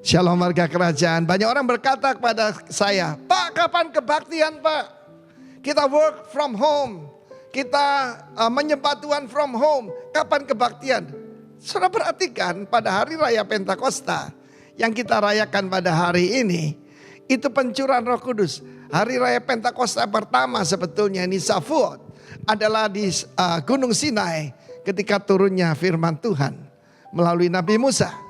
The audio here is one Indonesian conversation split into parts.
Shalom warga kerajaan. Banyak orang berkata kepada saya, Pak, kapan kebaktian Pak? Kita work from home, kita menyembah Tuhan from home. Kapan kebaktian? Saudara perhatikan pada hari raya Pentakosta yang kita rayakan pada hari ini, itu pencurahan Roh Kudus. Hari raya Pentakosta pertama sebetulnya ini Shavuot adalah di Gunung Sinai ketika turunnya firman Tuhan melalui Nabi Musa.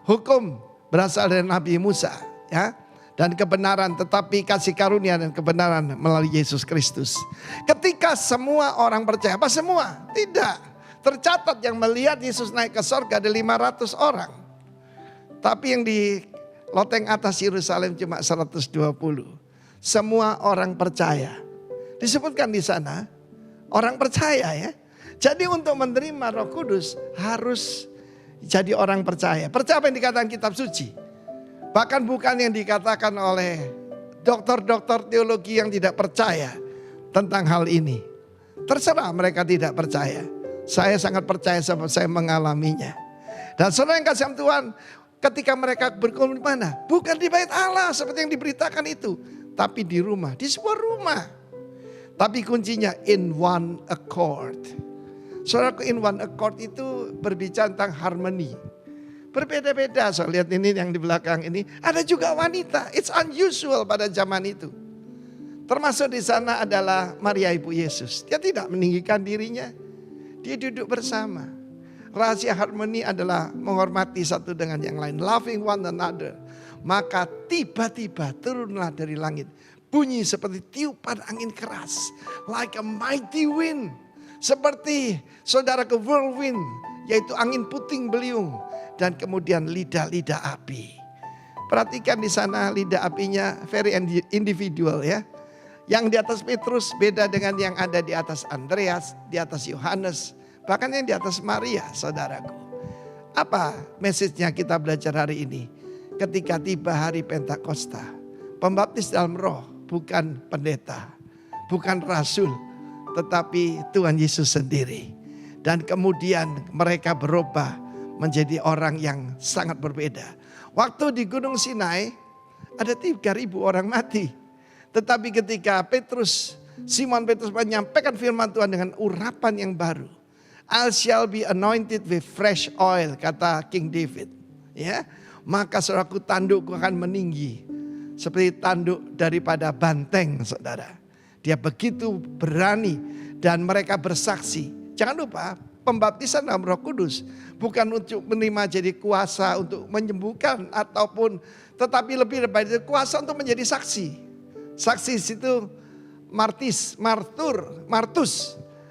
Hukum berasal dari Nabi Musa, ya, dan kebenaran, tetapi kasih karunia dan kebenaran melalui Yesus Kristus. Ketika semua orang percaya, apa semua? Tidak. Tercatat yang melihat Yesus naik ke sorga ada 500 orang. Tapi yang di loteng atas Yerusalem cuma 120. Semua orang percaya. Disebutkan di sana orang percaya, ya. Jadi untuk menerima Roh Kudus harus jadi orang percaya. Percaya apa yang dikatakan kitab suci. Bahkan bukan yang dikatakan oleh dokter-dokter teologi yang tidak percaya tentang hal ini. Terserah mereka tidak percaya. Saya sangat percaya sebab saya mengalaminya. Dan saudara yang kasih Tuhan, ketika mereka berkumpul di mana? Bukan di bait Allah seperti yang diberitakan itu. Tapi di rumah, di sebuah rumah. Tapi kuncinya in one accord. Saudara, in one accord itu berbicara tentang harmoni. Berbeda-beda, so lihat ini yang di belakang ini. Ada juga wanita, it's unusual pada zaman itu. Termasuk di sana adalah Maria Ibu Yesus. Dia tidak meninggikan dirinya, dia duduk bersama. Rahasia harmoni adalah menghormati satu dengan yang lain. Loving one another. Maka tiba-tiba turunlah dari langit. Bunyi seperti tiupan angin keras. Like a mighty wind. Seperti saudara ke whirlwind, yaitu angin puting beliung. Dan kemudian lidah-lidah api. Perhatikan di sana lidah apinya very individual, ya. Yang di atas Petrus beda dengan yang ada di atas Andreas, di atas Yohanes. Bahkan yang di atas Maria, saudaraku. Apa message-nya kita belajar hari ini? Ketika tiba hari Pentakosta, pembaptis dalam roh bukan pendeta, bukan rasul, tetapi Tuhan Yesus sendiri. Dan kemudian mereka berubah menjadi orang yang sangat berbeda. Waktu di Gunung Sinai ada 3.000 orang mati. Tetapi ketika Simon Petrus menyampaikan firman Tuhan dengan urapan yang baru. I shall be anointed with fresh oil, kata King David. Ya, maka saudaraku, tandukku akan meninggi seperti tanduk daripada banteng, saudara. Dia begitu berani dan mereka bersaksi. Jangan lupa pembaptisan dalam Roh Kudus bukan untuk menerima jadi kuasa untuk menyembuhkan ataupun, tetapi lebih daripada itu kuasa untuk menjadi saksi. Saksi situ martus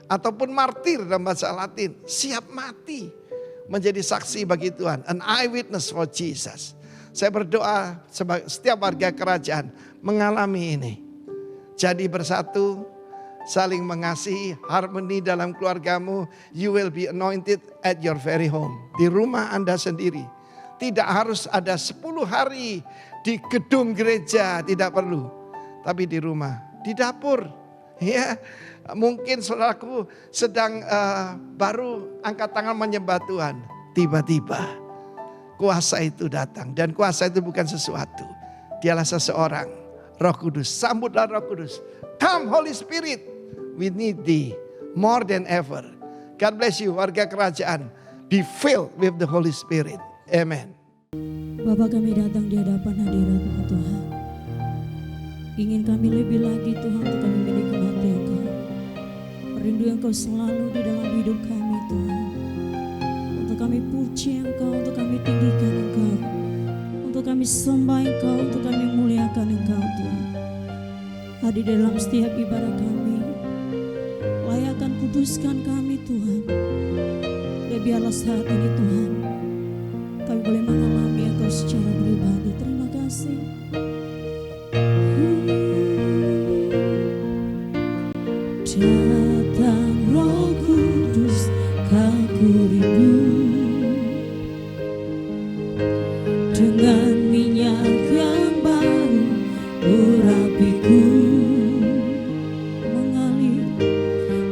ataupun martir dalam bahasa Latin, siap mati menjadi saksi bagi Tuhan, an eyewitness for Jesus. Saya berdoa setiap warga kerajaan mengalami ini. Jadi bersatu, saling mengasihi, harmoni dalam keluargamu. You will be anointed at your very home. Di rumah Anda sendiri. Tidak harus ada 10 hari di gedung gereja, tidak perlu. Tapi di rumah, di dapur. Ya, mungkin saudaraku sedang baru angkat tangan menyembah Tuhan. Tiba-tiba kuasa itu datang. Dan kuasa itu bukan sesuatu. Dialah seseorang. Roh Kudus, sambutlah Roh Kudus. Come Holy Spirit, we need thee more than ever. God bless you warga kerajaan. Be filled with the Holy Spirit. Amen. Bapa, kami datang di hadapan hadirat-Mu Tuhan. Ingin kami lebih lagi Tuhan untuk kami menikmati Engkau. Merindu Engkau selalu di dalam hidup kami Tuhan. Untuk kami puji Engkau, untuk kami tinggikan Engkau. Untuk kami sembah Engkau, untuk kami muliakan Engkau Tuhan. Hadir dalam setiap ibadah kami. Layakkan kuduskan kami Tuhan. Dan biarlah saat ini Tuhan, kami boleh mengalami Engkau secara pribadi. Terima kasih. Datang Roh Kudus, aku rindu. Dengan minyak yang baru urapiku,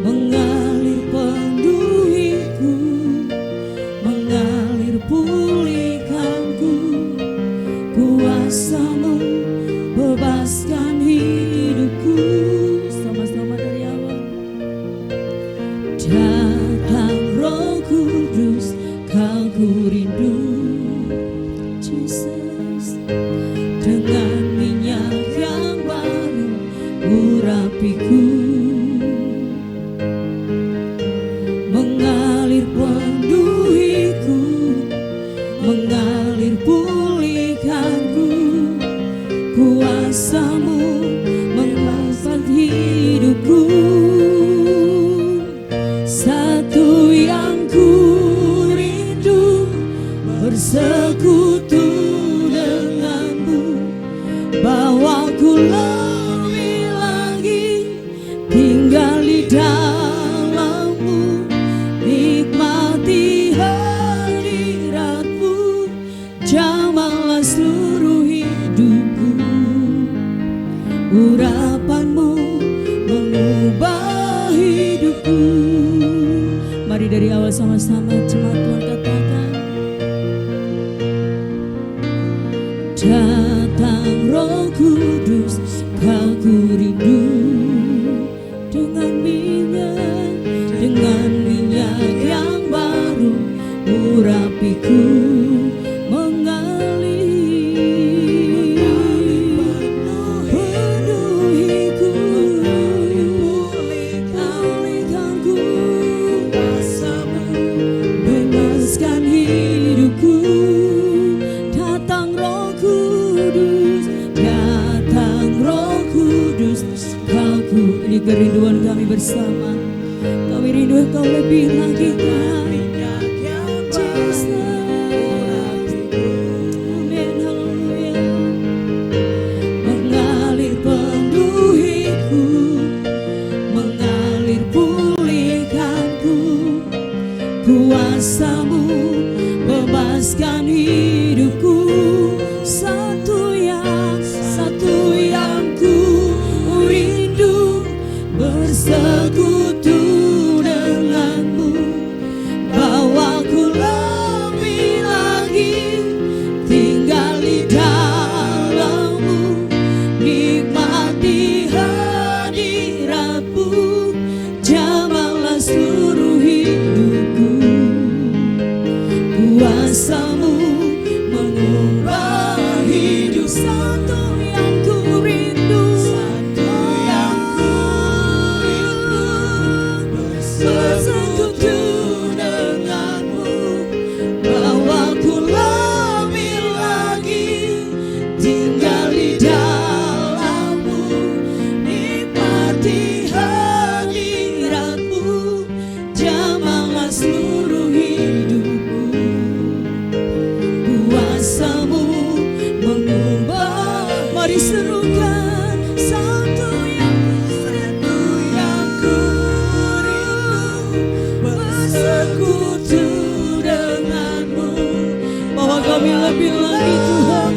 mengalir penuhiku, mengalir pulihkanku. Datang Roh Kudus, Kau ku rindu, Jesus. Dengan minyak yang baru urapiku, mengalir penuhiku, mengalir pulihkanku. Kuasa-Mu mengubah hidupku. Satu yang ku rindu, bersekutu denganmu. Bawaku lebih lagi tinggal di dalam-Mu, nikmati hadirat-Mu, jamahlah seluruh hidupku. Urapan-Mu mengubah hidupku. Mari dari awal sama-sama jemaat Tuhan katakan, datang Roh Kudus, Kau ku rindu. Dengan minyak yang baru urapiku, mengalir penuhiku, pulihkanku. Bebaskan hidupku. Datang Roh Kudus, datang Roh Kudus, Kau ku. Ini kerinduan kami bersama. Kami rindu Engkau lebih lagi, kami. Jesus. Amin, haleluya. Mengalir penuhiku, mengalir pulihkanku. Kuasa-Mu bebaskan hidupku. Satu yang ku rindu, bersekutu denganmu. Bawaku lebih lagi tinggal di dalam-Mu, nikmati hadirat-Mu, jamahlah seluruh hidupku. Kuasa-Mu mengubah hidup. Satu yang ku rindu, bersekutu denganmu. Bawaku lebih lagi tinggal di dalam-Mu, nikmati hadirat-Mu, jamahlah seluruh hidupku. Kuasa-Mu mengubah. Mari serukan, satu yang ku rindu, bersekutu denganmu. Bahwa kami lebih lagi Tuhan,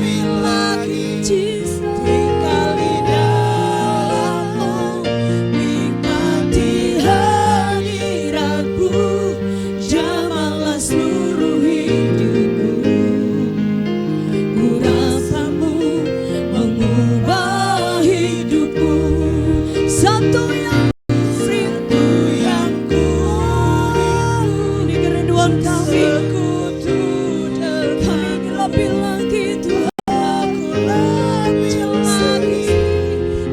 Jesus. Tinggal di dalam-Mu, nikmati hadirat-Mu, jamahlah seluruh hidupku. Urapan-Mu mengubah hidupku. Satu yang rindu, ini kerinduan kami. Kami lebih lagi Tuhan,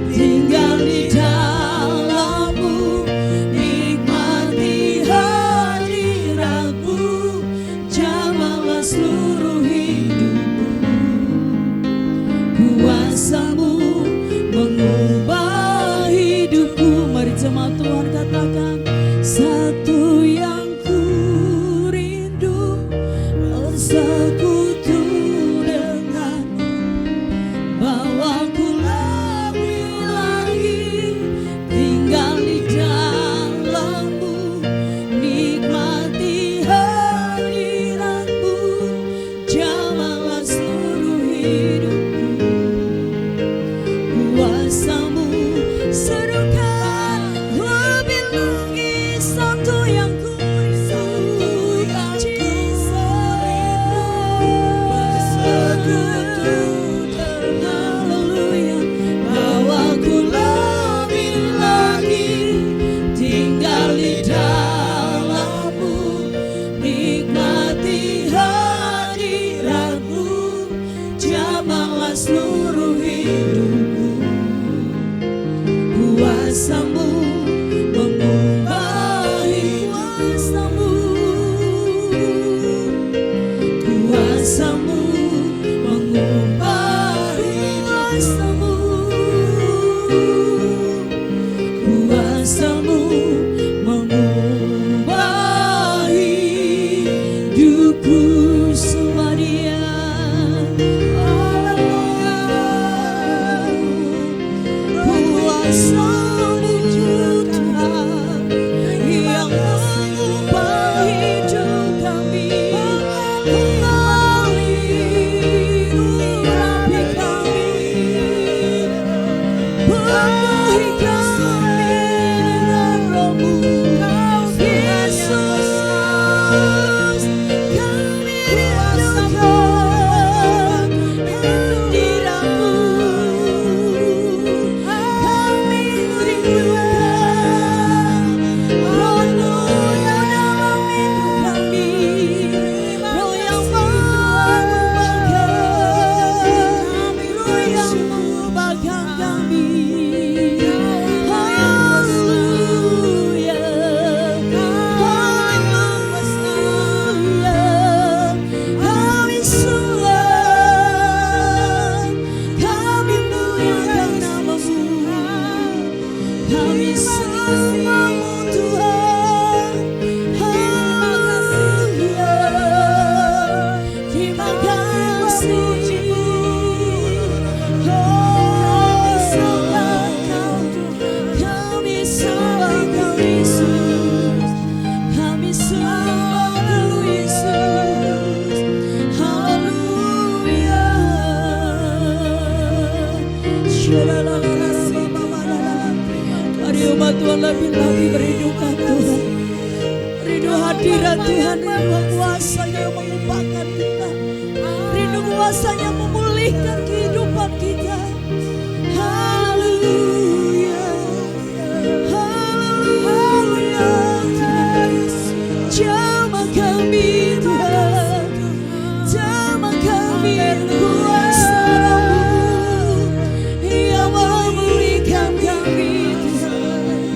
tinggal di dalam-Mu, nikmati hadirat-Mu, jamahlah seluruh hidupku. Kuasa-Mu mengubah hidupku. Mari jemaat Tuhan katakan, satu yang ku rindu, bersekutu denganmu. Bawaku lebih lagi tinggal di dalam-Mu, nikmati hadirat-Mu, jamahlah seluruh hidupku. Kuasa-Mu serukan lebih lagi. Satu yang hadirat Tuhan, rindu kuasanya yang mengubahkan kita, rindu kuasanya memulihkan kehidupan kita. Haleluya, haleluya. Jamah kami Tuhan, jamah kami kuasa-Mu yang memulihkan kami Tuhan.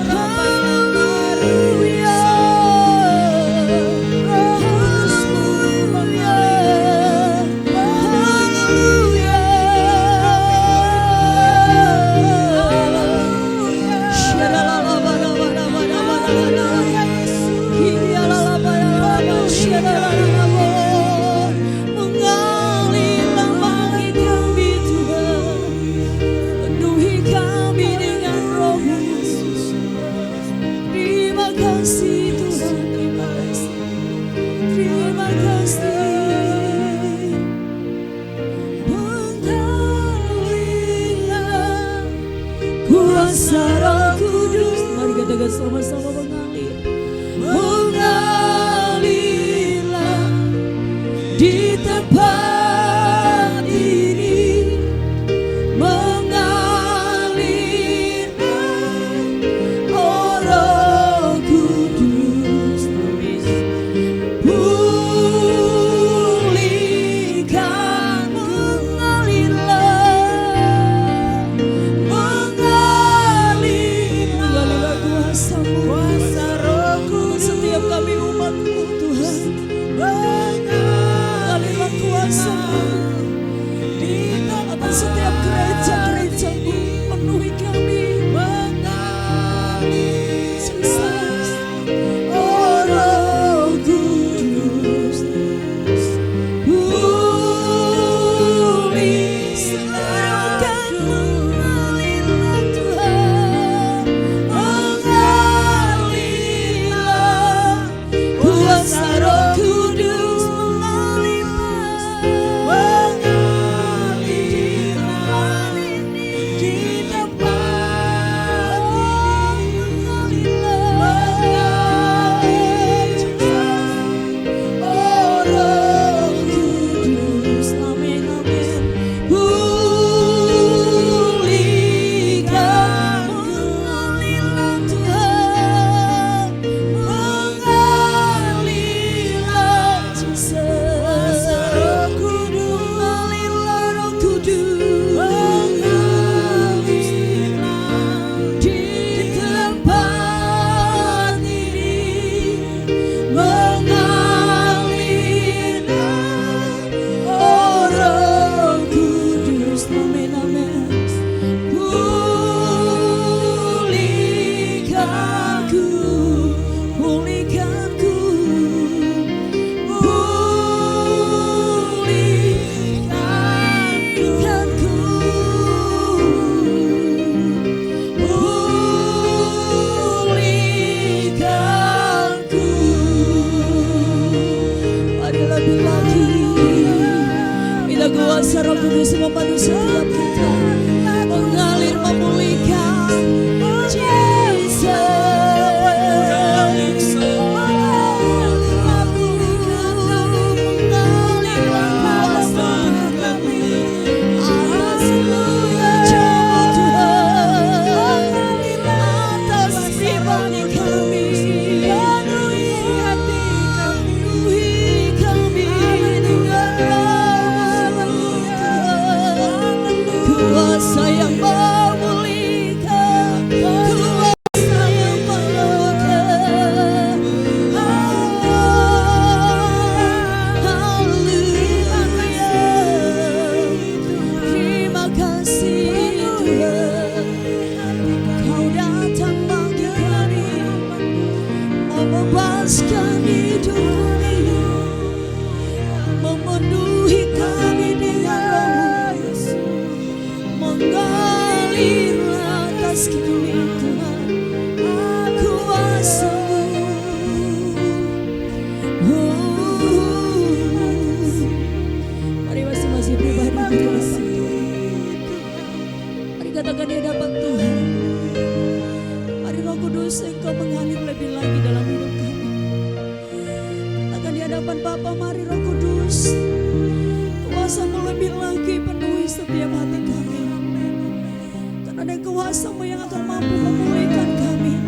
Haleluya, haleluya, mengalirlah bagi kami Tuhan, penuhi kami dengan Roh-Mu. Terima kasih Tuhan, terima kasih, terima kasih. Mengalirlah kuasa Roh Kudus. Mari katakan sama-sama, mengalir, mengalirlah di tempat ini, mengalirlah oh Roh Kudus, pulihkan, mengalirlah, mengalirlah kuasa-Mu, kuasa Roh Kudus. Setiap kami umat-Mu Tuhan, mengalirlah kuasa-Mu atas setiap gereja-gereja-Mu, penuhi kami, Jesus. Oh Roh Kudus, pulihkan, mengalirlah Tuhan, mengalirlah kuasa Roh Kudus, mengalirlah di tempat ini, mengalirlah oh Roh Kudus, amin, amin. Pulihkan, mengalirlah Tuhan, mengalirlah Jesus. Roh Kudus, mengalirlah Roh Kudus, mengalirlah di tempat ini, mengalirlah oh Roh Kudus, amin, amin. Pulihkanku, pulihkanku, pulihkanku, pulihkanku. Mari lebih lagi, bila kuasa Roh Kudus memandu setiap kita, mengalir, memulihkan, Jesus. Kuasa yang memulihkan, kuasa yang meluluhkan. Haleluya. Terima kasih Tuhan, Kau datang bagi kami, membebaskan hidup kami, memenuhi kami dengan Roh-Mu. Mengalirlah atas kami Tuhan, kuasa-Mu. Mari masing-masing pribadi berdoa. Mari katakan di hadapan Tuhan, mari Roh Kudus Engkau mengalir lebih lagi dalam hidup kami. hadapan Bapa, mari Roh Kudus, kuasa-Mu lebih lagi penuhi setiap hati kami. Karena dengan kuasa-Mu yang akan mampu memulihkan kami.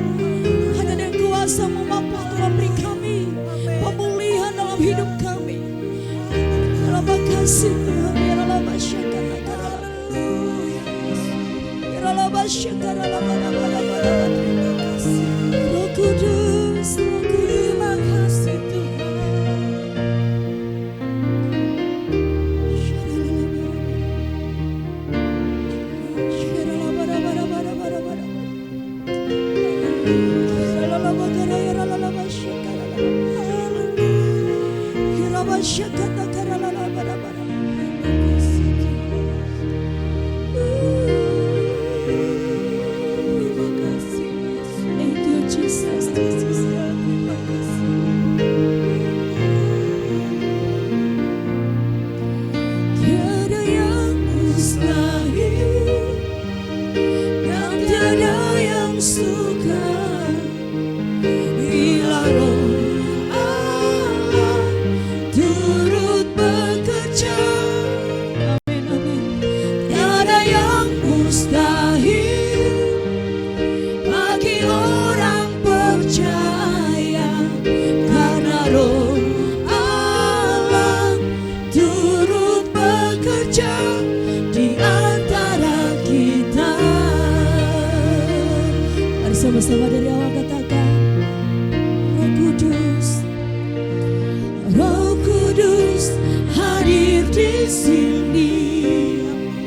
Hanya dengan kuasa-Mu mampu untuk memberi kami pemulihan dalam hidup kami. Dalam kasih Tuhan, biarlah masyarakat, biarlah masyarakat, Roh Kudus, terima kasih Tuhan. Thank you, Jesus. Tiada yang mustahil dan tiada yang sukar bila Roh Allah turut bekerja. Amin, amin. Tiada yang mustahil bagi orang percaya, karena Roh Allah turut bekerja di antara kita. Mari sama-sama dari awal katakan, Roh Kudus, Roh Kudus hadir di sini,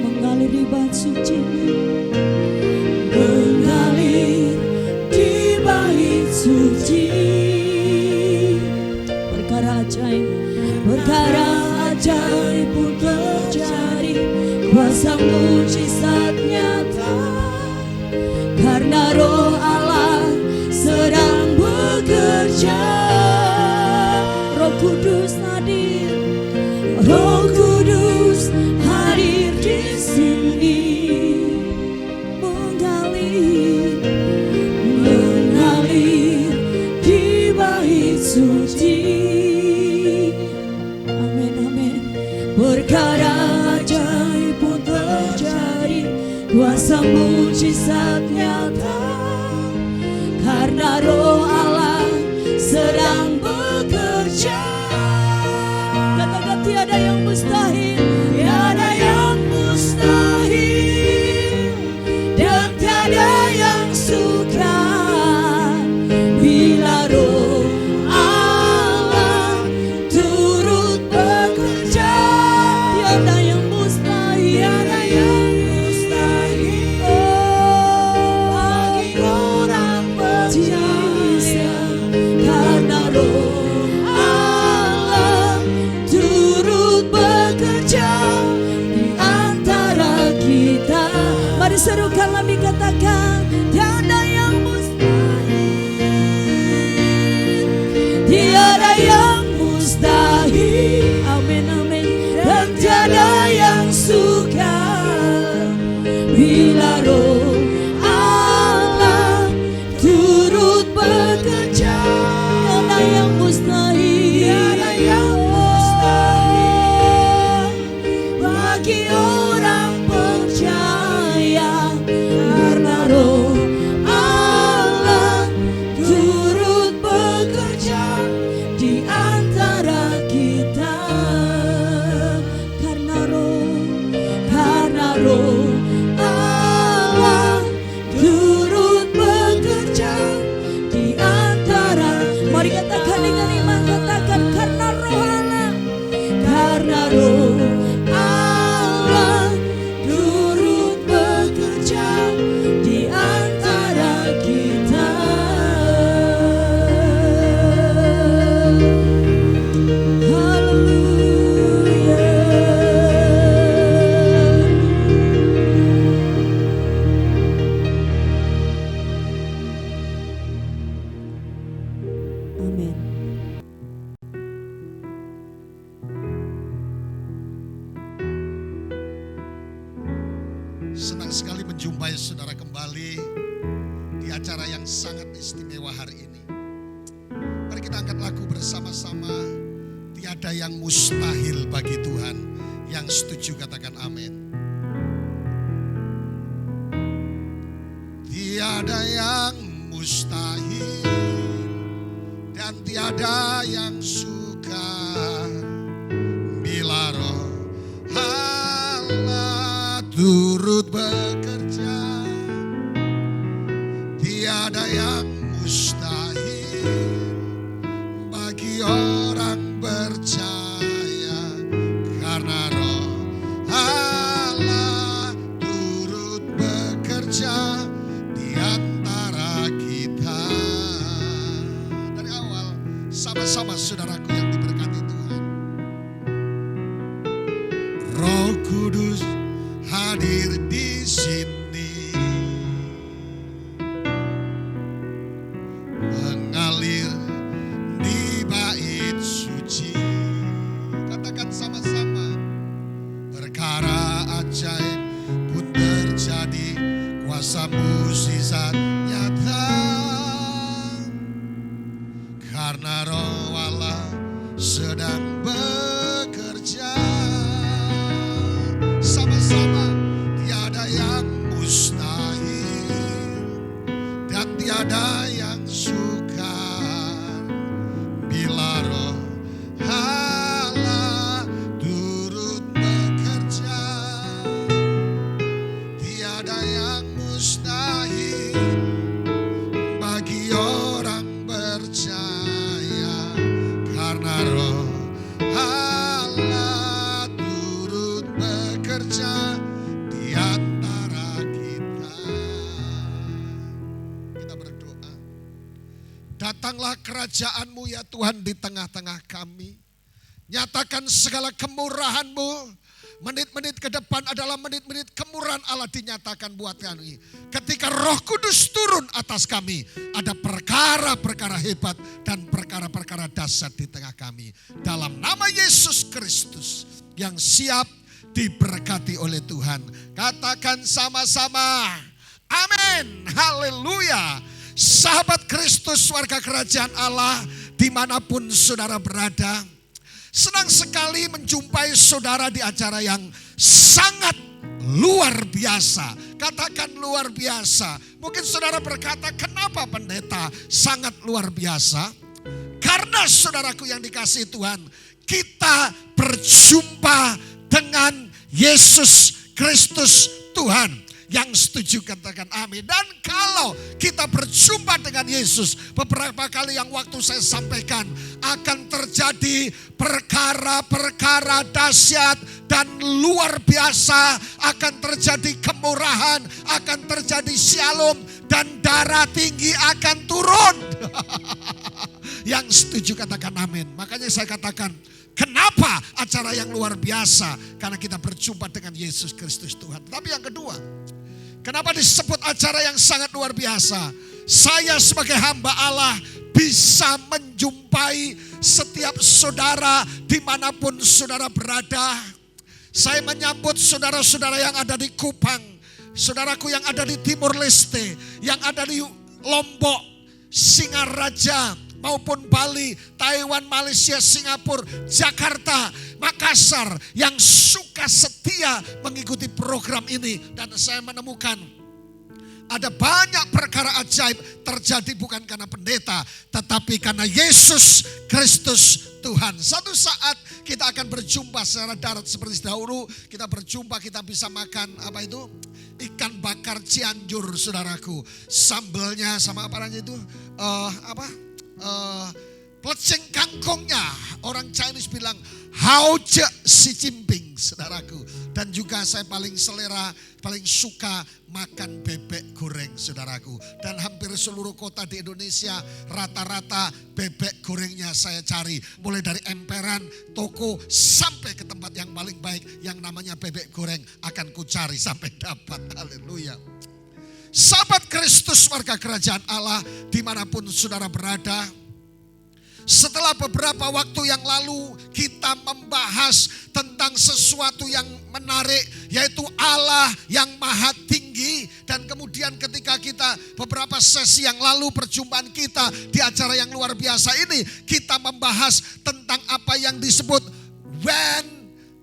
mengalir di bait suci, mengalir di bait suci. Perkara ajaib pun terjadi, kuasa mujizat nyata, karena Roh Allah sedang bekerja. Roh Kudus hadir, Roh Kudus hadir di sini, mengalir di bait suci. Amin, amin. Perkara ajaib pun terjadi, kuasa mujizat nyata, karena Roh Allah sedang bekerja. Katakan tiada yang mustahil, tiada yang mustahil dan tiada yang sukar bila Roh Allah turut bekerja. Tiada yang mustahil, tiada yang mustahil bagi orang percaya, karena Roh Allah turut bekerja di antara kita. Mari serukan kami katakan, tiada yang mustahil, tiada yang mustahil. Amin, amin. Dan tiada yang sukar bila Roh Allah turut bekerja. Tiada yang mustahil, tiada yang mustahil bagi orang percaya, karena Roh Allah turut bekerja di antara kita. Karena Roh Allah turut bekerja di antara. Mari katakan dengan iman, katakan, karena Roh Allah, karena Roh Allah turut bekerja di antara kita. Amin. Senang sekali menjumpai saudara kembali di acara yang sangat istimewa hari ini. Mari kita angkat lagu bersama-sama Tiada yang mustahil bagi Tuhan. Yang setuju katakan amin. Tiada yang mustahil dan tiada yang sukar bila Roh Allah turut bekerja. Tiada yang mustahil bagi orang percaya karena Roh Allah turut bekerja di antara kita. Dari awal sama-sama saudaraku yang diberkati Tuhan. Roh Kudus hadir di sini, mengalir di bait suci. Katakan sama-sama, perkara ajaib pun terjadi, kuasa mukjizat nyata, karena Roh Allah sedang bekerja. Sama-sama, tiada yang mustahil dan tiada yang sukar bila Roh Allah turut bekerja. Tiada yang mustahil bagi orang percaya karena Roh Allah turut bekerja di antara kita. Kita berdoa. Datanglah kerajaan-Mu ya Tuhan di tengah-tengah kami. Nyatakan segala kemurahan-Mu. Menit-menit ke depan adalah menit-menit kemurahan Allah dinyatakan buat kami. Ketika Roh Kudus turun atas kami, ada perkara-perkara hebat dan perkara-perkara dahsyat di tengah kami. Dalam nama Yesus Kristus yang siap diberkati oleh Tuhan. Katakan sama-sama, amin, haleluya. Sahabat Kristus, warga kerajaan Allah, dimanapun saudara berada, senang sekali menjumpai saudara di acara yang sangat luar biasa. Katakan luar biasa. Mungkin saudara berkata, kenapa pendeta sangat luar biasa? Karena saudaraku yang dikasihi Tuhan, kita berjumpa dengan Yesus Kristus Tuhan. Yang setuju katakan amin. Dan kalau kita berjumpa dengan Yesus, beberapa kali yang waktu saya sampaikan, akan terjadi perkara-perkara dahsyat dan luar biasa. Akan terjadi kemurahan, akan terjadi shalom, dan darah tinggi akan turun. Yang setuju katakan amin. Makanya saya katakan, kenapa acara yang luar biasa? Karena kita berjumpa dengan Yesus Kristus Tuhan. Tapi yang kedua, kenapa disebut acara yang sangat luar biasa? Saya sebagai hamba Allah bisa menjumpai setiap saudara dimanapun saudara berada. Saya menyambut saudara-saudara yang ada di Kupang, saudaraku yang ada di Timur Leste, yang ada di Lombok, Singaraja, maupun Bali, Taiwan, Malaysia, Singapura, Jakarta, Makassar, yang suka setia mengikuti program ini. Dan saya menemukan ada banyak perkara ajaib terjadi bukan karena pendeta, tetapi karena Yesus Kristus Tuhan. Satu saat kita akan berjumpa secara darat seperti dahulu. Kita berjumpa, kita bisa makan apa itu? Ikan bakar Cianjur, saudaraku. Sambelnya sama apa namanya itu? Plecing kangkungnya, orang Chinese bilang Haoje Xi Jinping, saudaraku. Dan juga saya paling selera, paling suka makan bebek goreng, saudaraku. Dan hampir seluruh kota di Indonesia rata-rata bebek gorengnya saya cari. Mulai dari emperan, toko, sampai ke tempat yang paling baik yang namanya bebek goreng akan kucari sampai dapat. Haleluya. Sahabat Kristus, warga kerajaan Allah dimanapun saudara berada. Setelah beberapa waktu yang lalu kita membahas tentang sesuatu yang menarik, yaitu Allah yang maha tinggi tinggi. Dan kemudian ketika kita beberapa sesi yang lalu perjumpaan kita di acara yang luar biasa ini, kita membahas tentang apa yang disebut when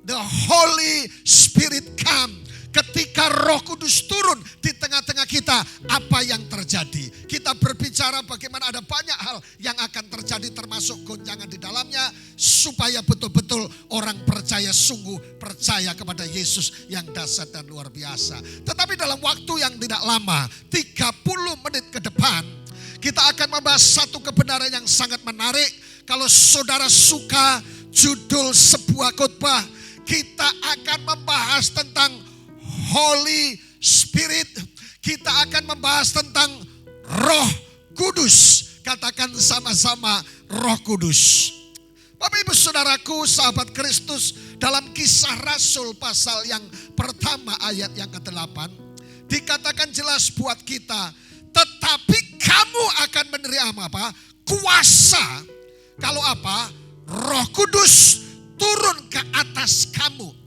the Holy Spirit come. Ketika Roh Kudus turun di tengah-tengah kita, apa yang terjadi? Kita berbicara bagaimana ada banyak hal yang akan terjadi termasuk goncangan di dalamnya, supaya betul-betul orang percaya, sungguh percaya kepada Yesus yang dahsyat dan luar biasa. Tetapi dalam waktu yang tidak lama, 30 menit ke depan, kita akan membahas satu kebenaran yang sangat menarik. Kalau saudara suka judul sebuah khotbah, kita akan membahas tentang Holy Spirit. Kita akan membahas tentang Roh Kudus. Katakan sama-sama Roh Kudus. Bapak Ibu Saudaraku, sahabat Kristus, dalam Kisah Rasul pasal yang pertama ayat yang ke-8 dikatakan jelas buat kita, tetapi kamu akan menerima apa? Kuasa. Kalau apa? Roh Kudus turun ke atas kamu.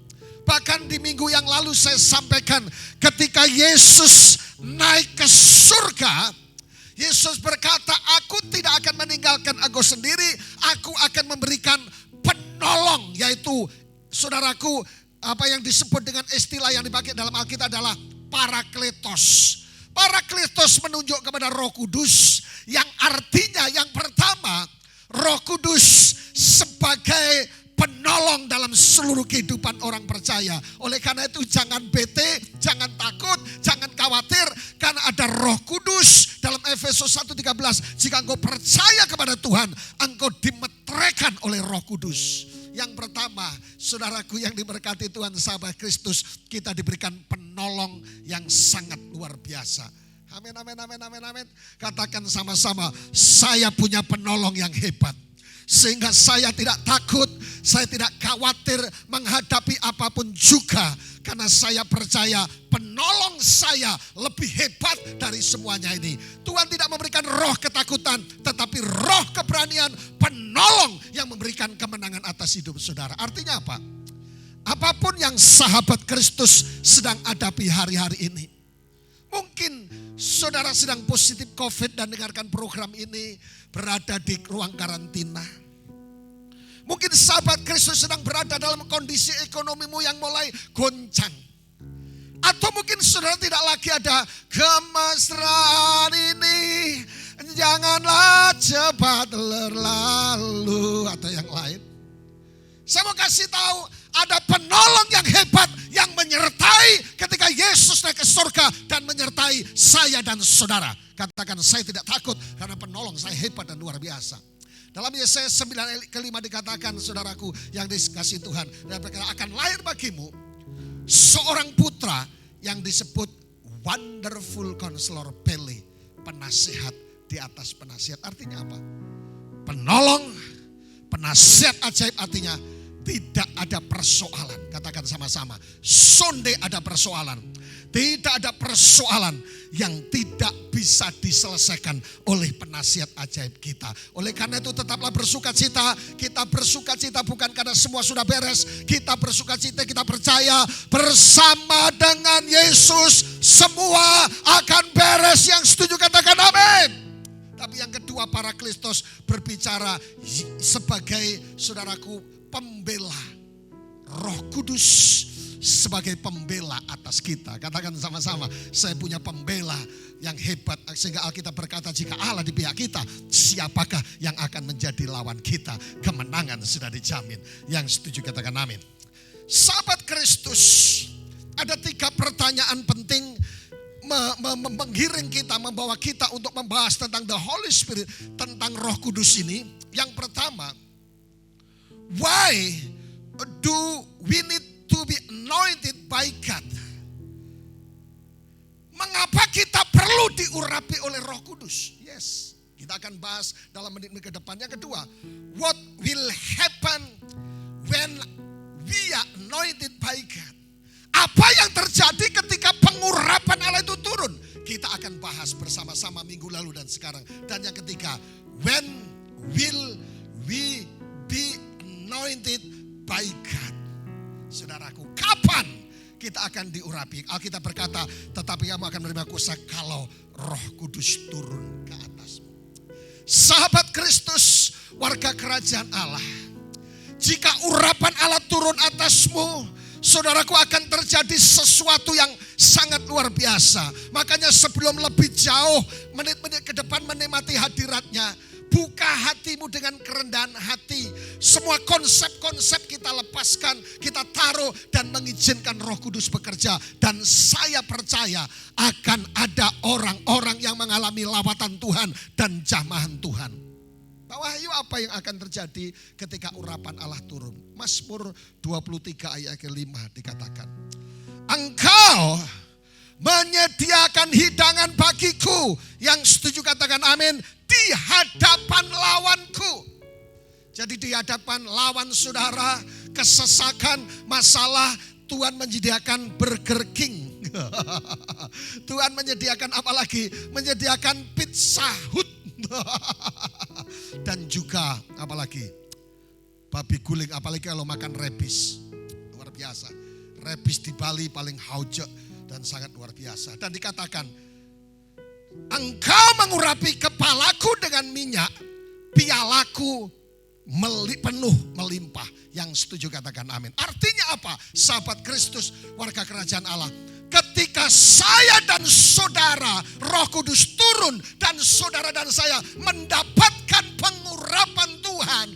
Bahkan di minggu yang lalu saya sampaikan, ketika Yesus naik ke surga, Yesus berkata, aku tidak akan meninggalkan aku sendiri, aku akan memberikan penolong. Yaitu saudaraku, apa yang disebut dengan istilah yang dipakai dalam Alkitab adalah Parakletos. Parakletos menunjuk kepada Roh Kudus, yang artinya yang pertama, Roh Kudus sebagai penolong dalam seluruh kehidupan orang percaya. Oleh karena itu jangan bete, jangan takut, jangan khawatir, karena ada Roh Kudus. Dalam Efesus 1:13, jika engkau percaya kepada Tuhan, engkau dimeteraikan oleh Roh Kudus. Yang pertama, saudaraku yang diberkati Tuhan, sahabat Kristus, kita diberikan penolong yang sangat luar biasa. Amin, amin, amin, amin, amin. Katakan sama-sama, saya punya penolong yang hebat. Sehingga saya tidak takut, saya tidak khawatir menghadapi apapun juga. Karena saya percaya penolong saya lebih hebat dari semuanya ini. Tuhan tidak memberikan roh ketakutan, tetapi roh keberanian, penolong yang memberikan kemenangan atas hidup saudara. Artinya apa? Apapun yang sahabat Kristus sedang hadapi hari-hari ini. Mungkin saudara sedang positif COVID dan dengarkan program ini, berada di ruang karantina. Mungkin sahabat Kristus sedang berada dalam kondisi ekonomimu yang mulai goncang. Atau mungkin saudara tidak lagi ada kemesraan ini, janganlah cepat berlalu, atau yang lain. Saya mau kasih tahu, ada penolong yang hebat yang menyertai ketika Yesus naik ke surga dan menyertai saya dan saudara. Katakan, saya tidak takut karena penolong saya hebat dan luar biasa. Dalam Yesaya 9:5 dikatakan, saudaraku yang dikasihi Tuhan, dan berkata, akan lahir bagimu seorang putra yang disebut Wonderful Counselor, Pele, penasihat di atas penasihat. Artinya apa? Penolong, penasihat ajaib, artinya tidak ada persoalan. Katakan sama-sama, sonde ada persoalan. Tidak ada persoalan yang tidak bisa diselesaikan oleh penasihat ajaib kita. Oleh karena itu tetaplah bersuka cita. Kita bersuka cita bukan karena semua sudah beres. Kita bersuka cita, kita percaya bersama dengan Yesus semua akan beres. Yang setuju katakan amin. Tapi yang kedua, Parakletos berbicara sebagai, saudaraku, pembela. Roh Kudus sebagai pembela atas kita. Katakan sama-sama, saya punya pembela yang hebat. Sehingga Alkitab berkata, jika Allah di pihak kita, siapakah yang akan menjadi lawan kita? Kemenangan sudah dijamin. Yang setuju katakan amin. Sahabat Kristus, ada 3 pertanyaan penting menggiring kita, membawa kita untuk membahas tentang the Holy Spirit, tentang Roh Kudus ini. Yang pertama, why do we need to be anointed by God? Mengapa kita perlu diurapi oleh Roh Kudus? Yes, kita akan bahas dalam menit-menit ke depan. Yang kedua, what will happen when we are anointed by God? Apa yang terjadi ketika pengurapan Allah itu turun? Kita akan bahas bersama-sama minggu lalu dan sekarang. Dan yang ketiga, when will we be anointed by God? Saudaraku, kapan kita akan diurapi. Alkitab berkata, tetapi kamu akan menerima kuasa kalau Roh Kudus turun ke atasmu. Sahabat Kristus, warga kerajaan Allah, jika urapan Allah turun atasmu, saudaraku, akan terjadi sesuatu yang sangat luar biasa. Makanya sebelum lebih jauh, menit-menit ke depan menikmati hadiratnya, buka hatimu dengan kerendahan hati. Semua konsep-konsep kita lepaskan, kita taruh dan mengizinkan Roh Kudus bekerja. Dan saya percaya akan ada orang-orang yang mengalami lawatan Tuhan dan jamahan Tuhan. Pak Wahyu, apa yang akan terjadi ketika urapan Allah turun? Mazmur 23 ayat ke-5 dikatakan, Engkau menyediakan hidangan bagiku. Yang setuju katakan amin. Di hadapan lawanku. Jadi di hadapan lawan saudara, kesesakan, masalah, Tuhan menyediakan Burger King. Tuhan menyediakan apa lagi? Menyediakan Pizza Hut. Dan juga apalagi babi guling, apalagi kalau makan rebis, luar biasa. Rebis di Bali paling haujek dan sangat luar biasa. Dan dikatakan, Engkau mengurapi kepalaku dengan minyak, pialaku penuh melimpah. Yang setuju katakan amin. Artinya apa? Sahabat Kristus, warga kerajaan Allah, ketika saya dan saudara, Roh Kudus turun dan saudara dan saya mendapatkan pengurapan Tuhan,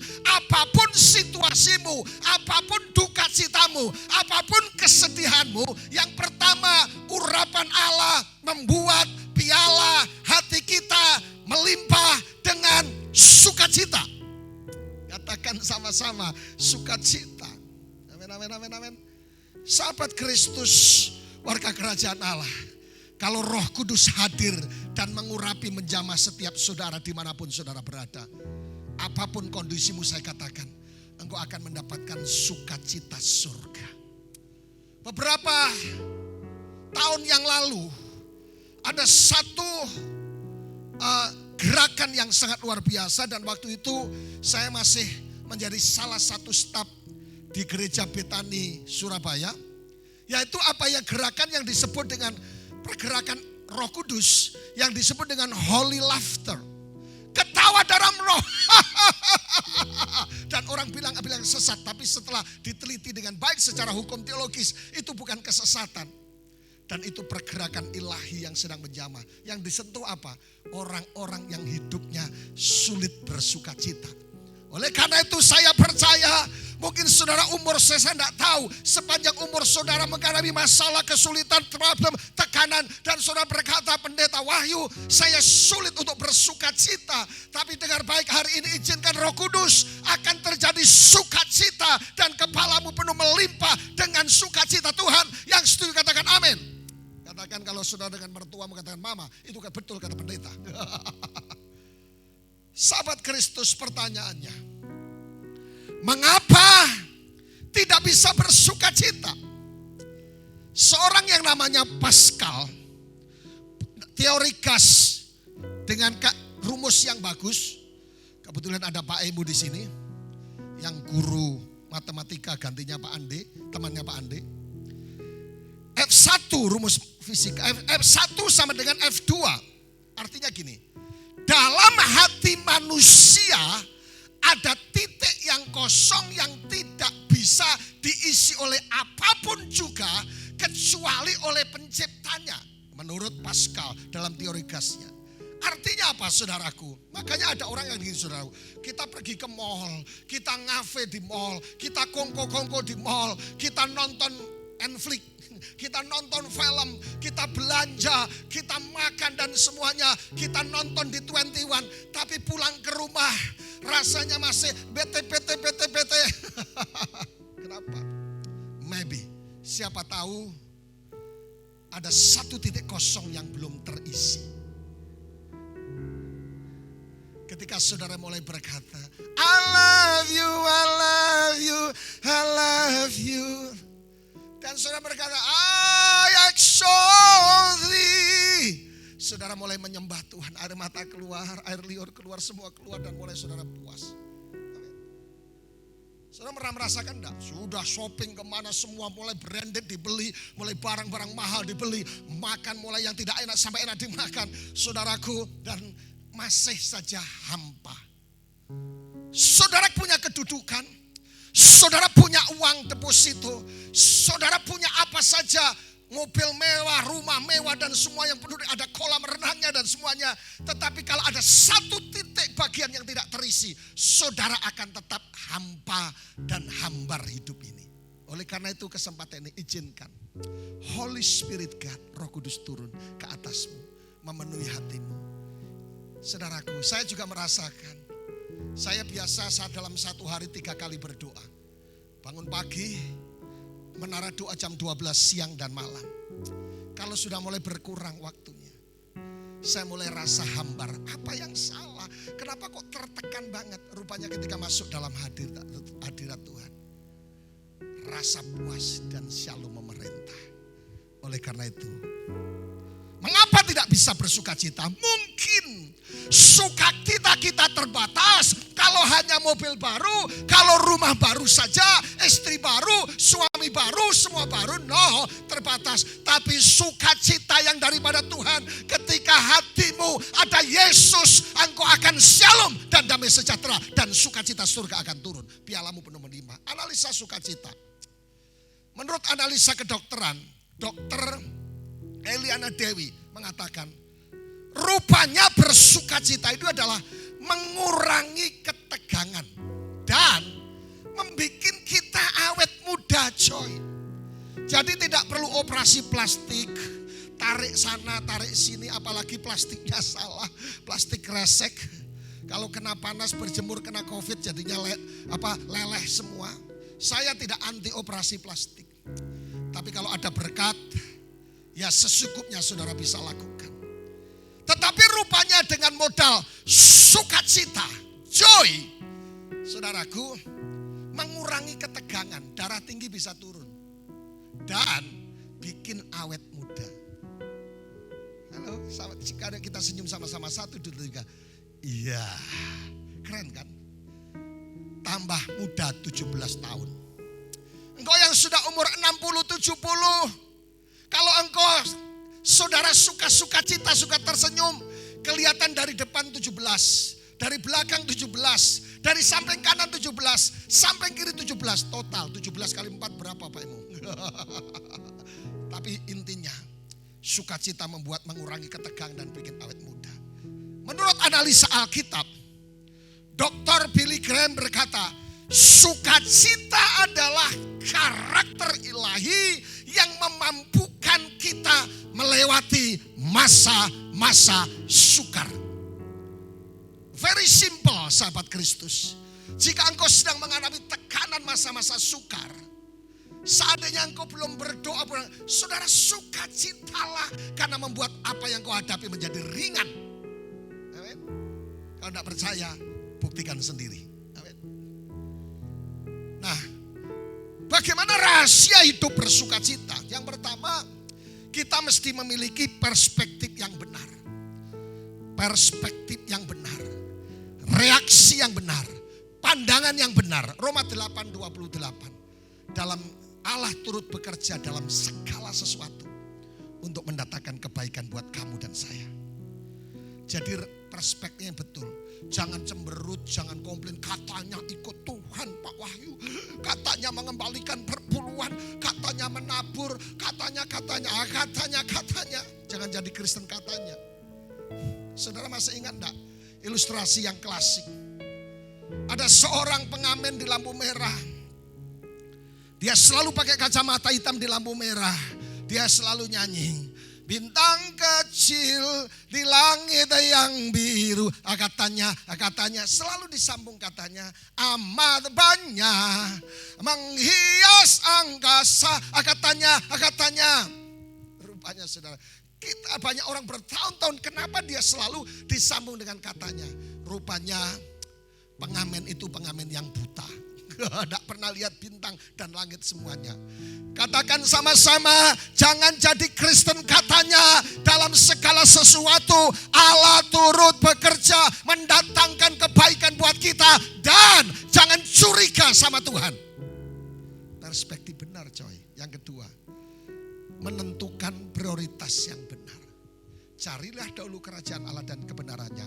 apapun situasimu, apapun duka citamu, apapun kesedihanmu, yang pertama urapan Allah membuat piala hati kita melimpah dengan sukacita. Katakan sama-sama, sukacita. Amin, amin, amin, amin. Sahabat Kristus, warga kerajaan Allah, kalau Roh Kudus hadir dan mengurapi menjamah setiap saudara dimanapun saudara berada, apapun kondisimu, saya katakan, engkau akan mendapatkan sukacita surga. Beberapa tahun yang lalu, ada satu gerakan yang sangat luar biasa, dan waktu itu saya masih menjadi salah satu staf di gereja Betani Surabaya. Yaitu apa ya, gerakan yang disebut dengan pergerakan Roh Kudus, yang disebut dengan holy laughter. Ketawa dalam roh. Dan orang bilang sesat, tapi setelah diteliti dengan baik secara hukum teologis, itu bukan kesesatan. Dan itu pergerakan ilahi yang sedang menjamah. Yang disentuh apa? Orang-orang yang hidupnya sulit bersuka cita. Oleh karena itu saya percaya, mungkin saudara umur saya tidak tahu, sepanjang umur saudara mengalami masalah, kesulitan, problem, tekanan, dan saudara berkata, Pendeta Wahyu, saya sulit untuk bersuka cita. Tapi dengar baik, hari ini izinkan Roh Kudus, akan terjadi sukacita dan kepalamu penuh melimpah dengan sukacita Tuhan. Yang setuju katakan amin. Katakan kalau saudara dengan mertua mengatakan mama, itu kan betul kata pendeta. Sahabat Kristus, pertanyaannya, mengapa tidak bisa bersuka cita? Seorang yang namanya Pascal, teori gas dengan rumus yang bagus. Kebetulan ada Pak Emu di sini, yang guru matematika gantinya Pak Ande, temannya Pak Ande. F1 rumus fisika, F1 sama dengan F2. Artinya gini, dalam hati manusia ada titik yang kosong yang tidak bisa diisi oleh apapun juga kecuali oleh penciptanya. Menurut Pascal dalam teori gasnya. Artinya apa saudaraku? Makanya ada orang yang begini saudaraku. Kita pergi ke mall, kita ngafe di mall, kita kongko-kongko di mall, kita nonton Netflix, kita nonton film, kita belanja, kita makan dan semuanya, kita nonton di 21. Tapi pulang ke rumah rasanya masih bete. Kenapa? Maybe, siapa tahu ada satu titik kosong yang belum terisi. Ketika saudara mulai berkata, I love you, I love you, I love you. Dan saudara berkata, I exalt thee. Saudara mulai menyembah Tuhan, air mata keluar, air liur keluar, semua keluar, dan mulai saudara puas. Saudara pernah merasakan enggak? Sudah shopping kemana semua mulai branded dibeli, mulai barang-barang mahal dibeli, makan mulai yang tidak enak sampai enak dimakan, saudaraku, dan masih saja hampa. Saudara punya kedudukan, saudara punya uang deposito, saudara punya apa saja, mobil mewah, rumah mewah dan semua yang penuh, ada kolam renangnya dan semuanya. Tetapi kalau ada satu titik bagian yang tidak terisi, saudara akan tetap hampa dan hambar hidup ini. Oleh karena itu kesempatan ini izinkan Holy Spirit God, Roh Kudus turun ke atasmu, memenuhi hatimu. Saudaraku, saya juga merasakan, saya biasa saat dalam satu hari 3 kali berdoa. Bangun pagi, menara doa jam 12 siang dan malam. Kalau sudah mulai berkurang waktunya, saya mulai rasa hambar. Apa yang salah? Kenapa kok tertekan banget? Rupanya ketika masuk dalam hadirat Tuhan, rasa puas dan shalom memerintah. Oleh karena itu, mengapa tidak bisa bersuka cita? Mungkin sukacita kita terbatas kalau hanya mobil baru, kalau rumah baru saja, istri baru, suami baru, semua baru. No, terbatas. Tapi sukacita yang daripada Tuhan, ketika hatimu ada Yesus, engkau akan shalom dan damai sejahtera, dan sukacita surga akan turun. Pialamu penuh melimpah. Analisa sukacita. Menurut analisa kedokteran, Dokter Eliana Dewi mengatakan, rupanya bersukacita itu adalah mengurangi ketegangan dan membuat kita awet muda, coy. Jadi tidak perlu operasi plastik, tarik sana, tarik sini, apalagi plastiknya salah, plastik kresek. Kalau kena panas berjemur kena COVID jadinya leleh semua. Saya tidak anti operasi plastik. Tapi kalau ada berkat, ya sesukupnya saudara bisa lakukan. Tetapi rupanya dengan modal sukacita, joy, saudaraku, mengurangi ketegangan, darah tinggi bisa turun, dan bikin awet muda. Halo, jika kita senyum sama-sama, 1, 2, 3. Iya, keren kan? Tambah muda 17 tahun. Engkau yang sudah umur 60, 70, kalau engkau saudara suka cita, suka tersenyum, kelihatan dari depan 17, dari belakang 17, dari samping kanan 17, samping kiri 17, total 17 kali 4 berapa Pak Emu? Tapi intinya, sukacita membuat mengurangi ketegangan dan bikin awet muda. Menurut analisa Alkitab, Dr. Billy Graham berkata, sukacita adalah karakter ilahi yang memampukan kita melewati masa-masa sukar. Very simple, sahabat Kristus. Jika engkau sedang mengalami tekanan masa-masa sukar, seandainya engkau belum berdoa, saudara sukacitalah karena membuat apa yang kau hadapi menjadi ringan. Amin. Kalau tidak percaya, buktikan sendiri. Amin. Nah, bagaimana rahasia hidup bersukacita? Yang pertama, kita mesti memiliki perspektif yang benar. Perspektif yang benar. Reaksi yang benar. Pandangan yang benar. Roma 8:28. Dalam Allah turut bekerja dalam segala sesuatu untuk mendatangkan kebaikan buat kamu dan saya. Jadi perspektifnya betul. Jangan cemberut, jangan komplain. Katanya ikut Tuhan Pak Wahyu. Katanya mengembalikan perpuluhan. Katanya menabur. Katanya. Jangan jadi Kristen katanya. Saudara masih ingat enggak ilustrasi yang klasik? Ada seorang pengamen di lampu merah. Dia selalu pakai kacamata hitam di lampu merah. Dia selalu nyanyi. Bintang kecil di langit yang biru. Katanya selalu disambung katanya. Amat banyak menghias angkasa. Katanya. Rupanya saudara, kita banyak orang bertahun-tahun, kenapa dia selalu disambung dengan katanya? Rupanya pengamen itu pengamen yang buta. Tidak pernah lihat bintang dan langit semuanya. Katakan sama-sama, jangan jadi Kristen katanya. Dalam segala sesuatu Allah turut bekerja mendatangkan kebaikan buat kita. Dan jangan curiga sama Tuhan. Perspektif benar coy. Yang kedua, menentukan prioritas yang benar. Carilah dahulu kerajaan Allah dan kebenarannya.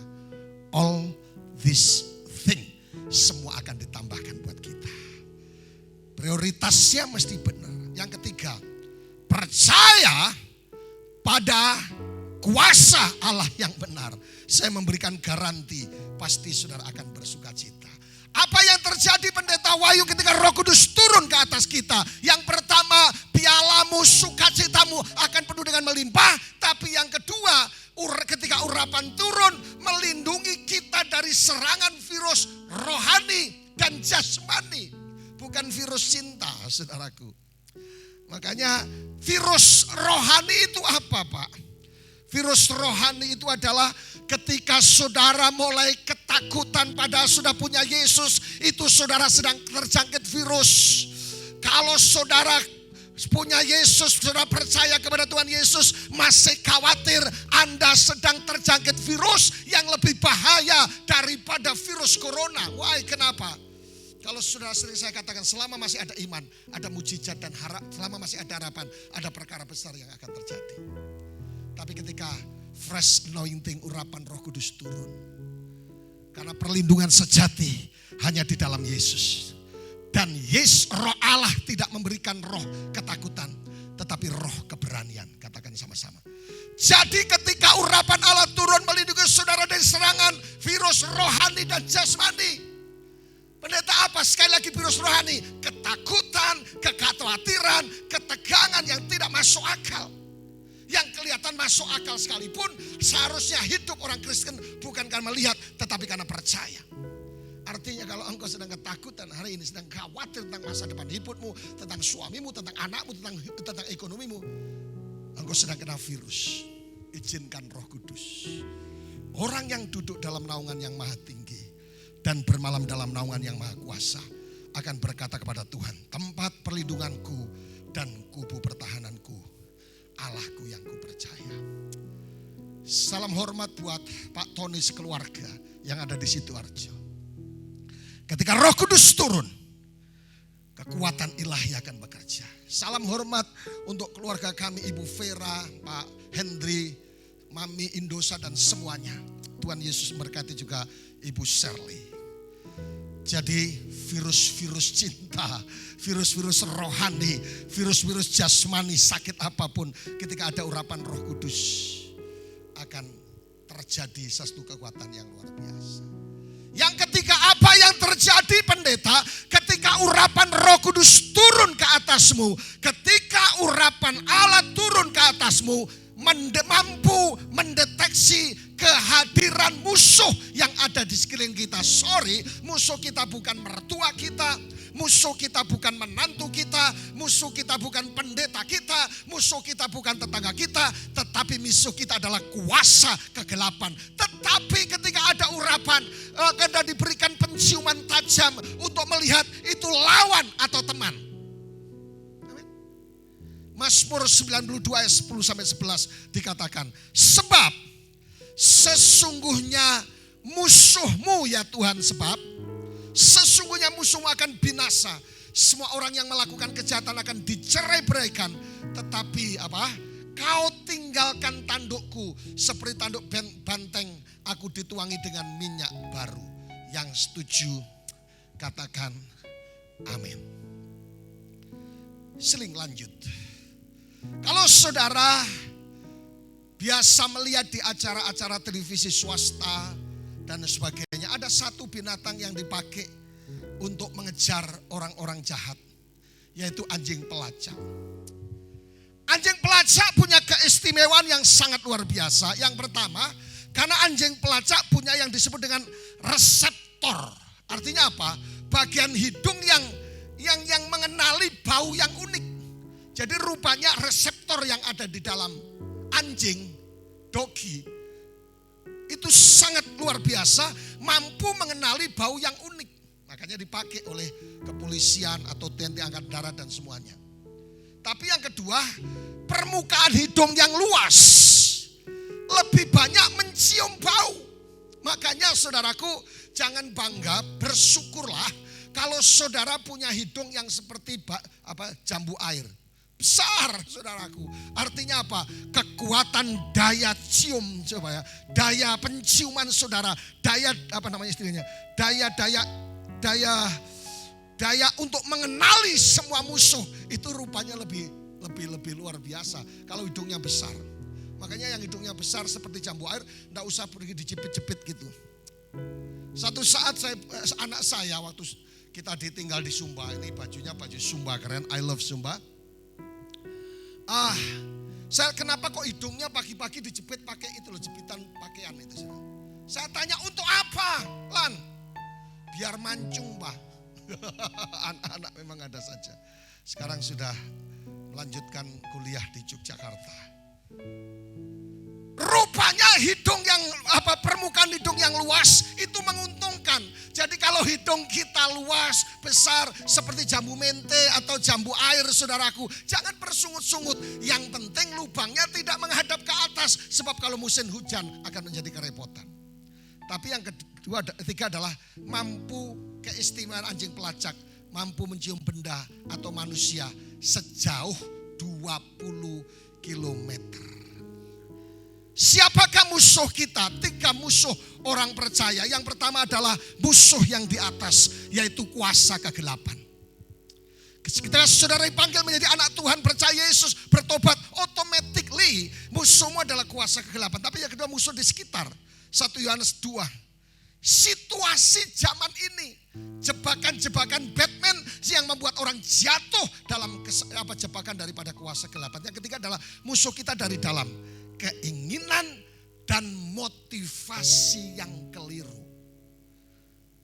All this thing, semua akan ditambahkan buat kita. Prioritasnya mesti benar. Yang ketiga, percaya pada kuasa Allah yang benar. Saya memberikan garansi, pasti saudara akan bersuka cita. Apa yang terjadi pendeta Wahyu ketika Roh Kudus turun ke atas kita? Yang pertama, pialamu, sukacitamu akan penuh dengan melimpah. Tapi yang kedua, ketika urapan turun, melindungi kita dari serangan virus rohani dan jasmani. Bukan virus cinta, saudaraku. Makanya virus rohani itu apa, Pak? Virus rohani itu adalah ketika saudara mulai ketakutan padahal sudah punya Yesus, itu saudara sedang terjangkit virus. Kalau saudara punya Yesus, saudara percaya kepada Tuhan Yesus, masih khawatir Anda sedang terjangkit virus yang lebih bahaya daripada virus corona. Why? Kenapa? Kalau saudara sering saya katakan, selama masih ada iman, ada mujizat dan harap, selama masih ada harapan, ada perkara besar yang akan terjadi. Tapi ketika fresh anointing, urapan Roh Kudus turun, karena perlindungan sejati hanya di dalam Yesus. Dan Roh Allah tidak memberikan roh ketakutan, tetapi roh keberanian. Katakan sama-sama. Jadi ketika urapan Allah turun melindungi saudara dari serangan virus rohani dan jasmani. Pendeta apa? Sekali lagi virus rohani. Ketakutan, kekhawatiran, ketegangan yang tidak masuk akal. Yang kelihatan masuk akal sekalipun, seharusnya hidup orang Kristen bukan karena melihat, tetapi karena percaya. Artinya kalau engkau sedang ketakutan hari ini, sedang khawatir tentang masa depan hidupmu, tentang suamimu, tentang anakmu, tentang ekonomimu, engkau sedang kena virus. Izinkan Roh Kudus. Orang yang duduk dalam naungan yang maha tinggi dan bermalam dalam naungan yang maha kuasa akan berkata kepada Tuhan, tempat perlindunganku dan kubu pertahananku, Allahku yang kupercaya. Salam hormat buat Pak Tony sekeluarga yang ada di Sidoarjo. Ketika Roh Kudus turun, kekuatan ilahi akan bekerja. Salam hormat untuk keluarga kami, Ibu Vera, Pak Hendri, Mami Indosa dan semuanya. Tuhan Yesus memberkati juga Ibu Shirley. Jadi virus-virus cinta, virus-virus rohani, virus-virus jasmani, sakit apapun, ketika ada urapan Roh Kudus akan terjadi sesuatu kekuatan yang luar biasa. Yang ketiga, apa yang terjadi pendeta ketika urapan Roh Kudus turun ke atasmu, ketika urapan Allah turun ke atasmu, mampu mendeteksi kehadiran musuh yang ada di sekeliling kita. Sorry, musuh kita bukan mertua kita, musuh kita bukan menantu kita, musuh kita bukan pendeta kita, musuh kita bukan tetangga kita, tetapi musuh kita adalah kuasa kegelapan. Tetapi ketika ada urapan, karena diberikan penciuman tajam untuk melihat itu lawan atau teman. Mazmur 92 ayat 10-11 dikatakan, sebab sesungguhnya musuhmu ya Tuhan, sebab sesungguhnya musuhmu akan binasa. Semua orang yang melakukan kejahatan akan dicerai-beraikan. Tetapi apa? Kau tinggalkan tandukku seperti tanduk banteng, aku dituangi dengan minyak baru. Yang setuju katakan amin. Seling lanjut. Kalau saudara biasa melihat di acara-acara televisi swasta dan sebagainya, ada satu binatang yang dipakai untuk mengejar orang-orang jahat, yaitu anjing pelacak. Anjing pelacak punya keistimewaan yang sangat luar biasa. Yang pertama, karena anjing pelacak punya yang disebut dengan reseptor. Artinya apa? Bagian hidung yang mengenali bau yang unik. Jadi rupanya reseptor yang ada di dalam anjing, dogi, itu sangat luar biasa, mampu mengenali bau yang unik. Makanya dipakai oleh kepolisian atau TNI Angkatan Darat dan semuanya. Tapi yang kedua, permukaan hidung yang luas, lebih banyak mencium bau. Makanya saudaraku, jangan bangga, bersyukurlah Kalau saudara punya hidung yang seperti jambu air. Besar saudaraku. Artinya apa? Kekuatan daya cium, coba ya. Daya penciuman saudara. Daya istilahnya? Daya untuk mengenali semua musuh. Itu rupanya lebih luar biasa. Kalau hidungnya besar. Makanya yang hidungnya besar seperti jambu air, enggak usah pergi dijepit-jepit gitu. Satu saat anak saya waktu kita ditinggal di Sumba, ini bajunya baju Sumba keren, I love Sumba. Saya kenapa kok hidungnya pagi-pagi dijepit pakai itu loh, jepitan pakaian itu. Saya tanya untuk apa, Lan? Biar mancung, Pak. Anak-anak memang ada saja. Sekarang sudah melanjutkan kuliah di Yogyakarta. Rupanya permukaan hidung yang luas itu menguntungkan. Jadi kalau hidung kita luas, besar seperti jambu mente atau jambu air saudaraku, jangan bersungut-sungut. Yang penting lubangnya tidak menghadap ke atas, sebab kalau musim hujan akan menjadi kerepotan. Tapi yang ketiga adalah mampu keistimewaan anjing pelacak, mampu mencium benda atau manusia sejauh 20 kilometer. Siapakah musuh kita? 3 musuh orang percaya. Yang pertama adalah musuh yang di atas, yaitu kuasa kegelapan. Ketika saudara dipanggil menjadi anak Tuhan, percaya Yesus, bertobat, automatically musuhmu adalah kuasa kegelapan. Tapi yang kedua musuh di sekitar. 1 Yohanes 2. Situasi zaman ini, jebakan-jebakan Batman yang membuat orang jatuh dalam jebakan daripada kuasa kegelapan. Yang ketiga adalah musuh kita dari dalam. Keinginan dan motivasi yang keliru.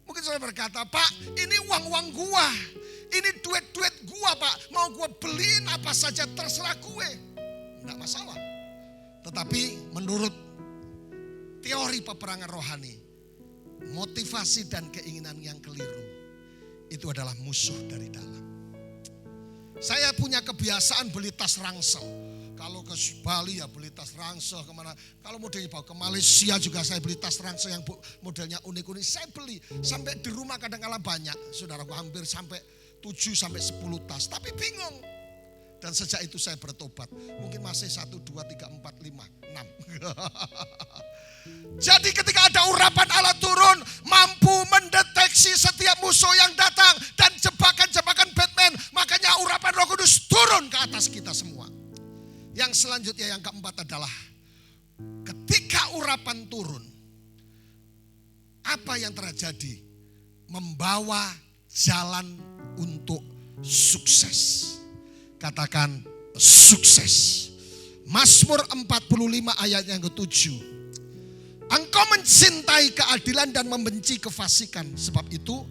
Mungkin saudara berkata, Pak, ini uang-uang gua, ini duit-duit gua, Pak, mau gua beliin apa saja terserah gue, enggak masalah. Tetapi menurut teori peperangan rohani, motivasi dan keinginan yang keliru itu adalah musuh dari dalam. Saya punya kebiasaan beli tas ransel. Kalau ke Bali ya beli tas ransel kemana. Kalau modelnya bawa ke Malaysia juga saya beli tas ransel yang modelnya unik-unik. Saya beli sampai di rumah kadang-kala banyak. Saudaraku hampir sampai 7 sampai 10 tas. Tapi bingung. Dan sejak itu saya bertobat. Mungkin masih 1, 2, 3, 4, 5, 6. Jadi ketika ada urapan Allah turun, mampu mendeteksi setiap musuh yang datang dan jebakan-jebakan Batman. Makanya urapan Roh Kudus turun ke atas kita semua. Yang selanjutnya yang keempat adalah ketika urapan turun, apa yang terjadi? Membawa jalan untuk sukses. Katakan sukses. Mazmur 45 ayat yang ke-7. Engkau mencintai keadilan dan membenci kefasikan. Sebab itu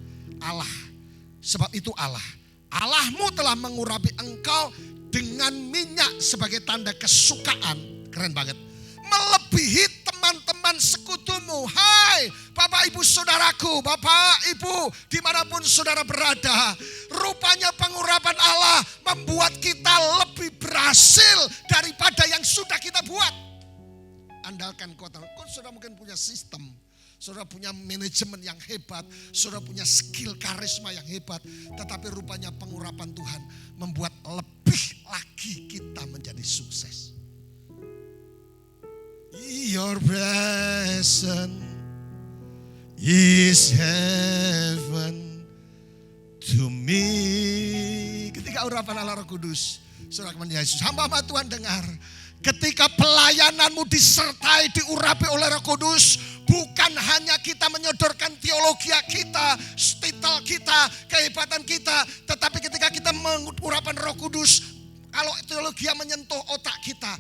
Allah. Allahmu telah mengurapi engkau dengan minyak sebagai tanda kesukaan. Keren banget. Melebihi teman-teman sekutumu. Hai Bapak Ibu Saudaraku, Bapak Ibu dimanapun saudara berada. Rupanya pengurapan Allah membuat kita lebih berhasil daripada yang sudah kita buat. Andalkan kekuatan. Saudara mungkin punya sistem. Saudara punya manajemen yang hebat, saudara punya skill karisma yang hebat. Tetapi rupanya pengurapan Tuhan membuat lebih lagi kita menjadi sukses. Your presence is heaven to me. Ketika urapan Allah Roh Kudus, saudara menjadi Yesus, hamba-hamba Tuhan dengar. Ketika pelayananmu disertai, diurapi oleh Roh Kudus, bukan hanya kita menyodorkan teologi kita, titel kita, kehebatan kita, tetapi ketika kita mengurapan Roh Kudus, kalau teologi menyentuh otak kita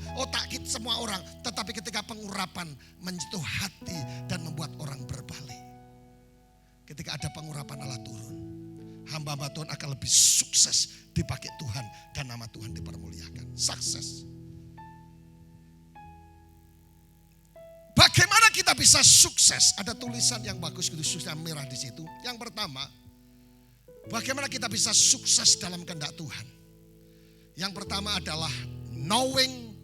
semua orang, tetapi ketika pengurapan menyentuh hati dan membuat orang berbalik. Ketika ada pengurapan Allah turun, hamba-hamba Tuhan akan lebih sukses dipakai Tuhan dan nama Tuhan dipermuliakan. Sukses. Bagaimana kita bisa sukses? Ada tulisan yang bagus, tulisan merah di situ. Yang pertama, bagaimana kita bisa sukses dalam kehendak Tuhan? Yang pertama adalah knowing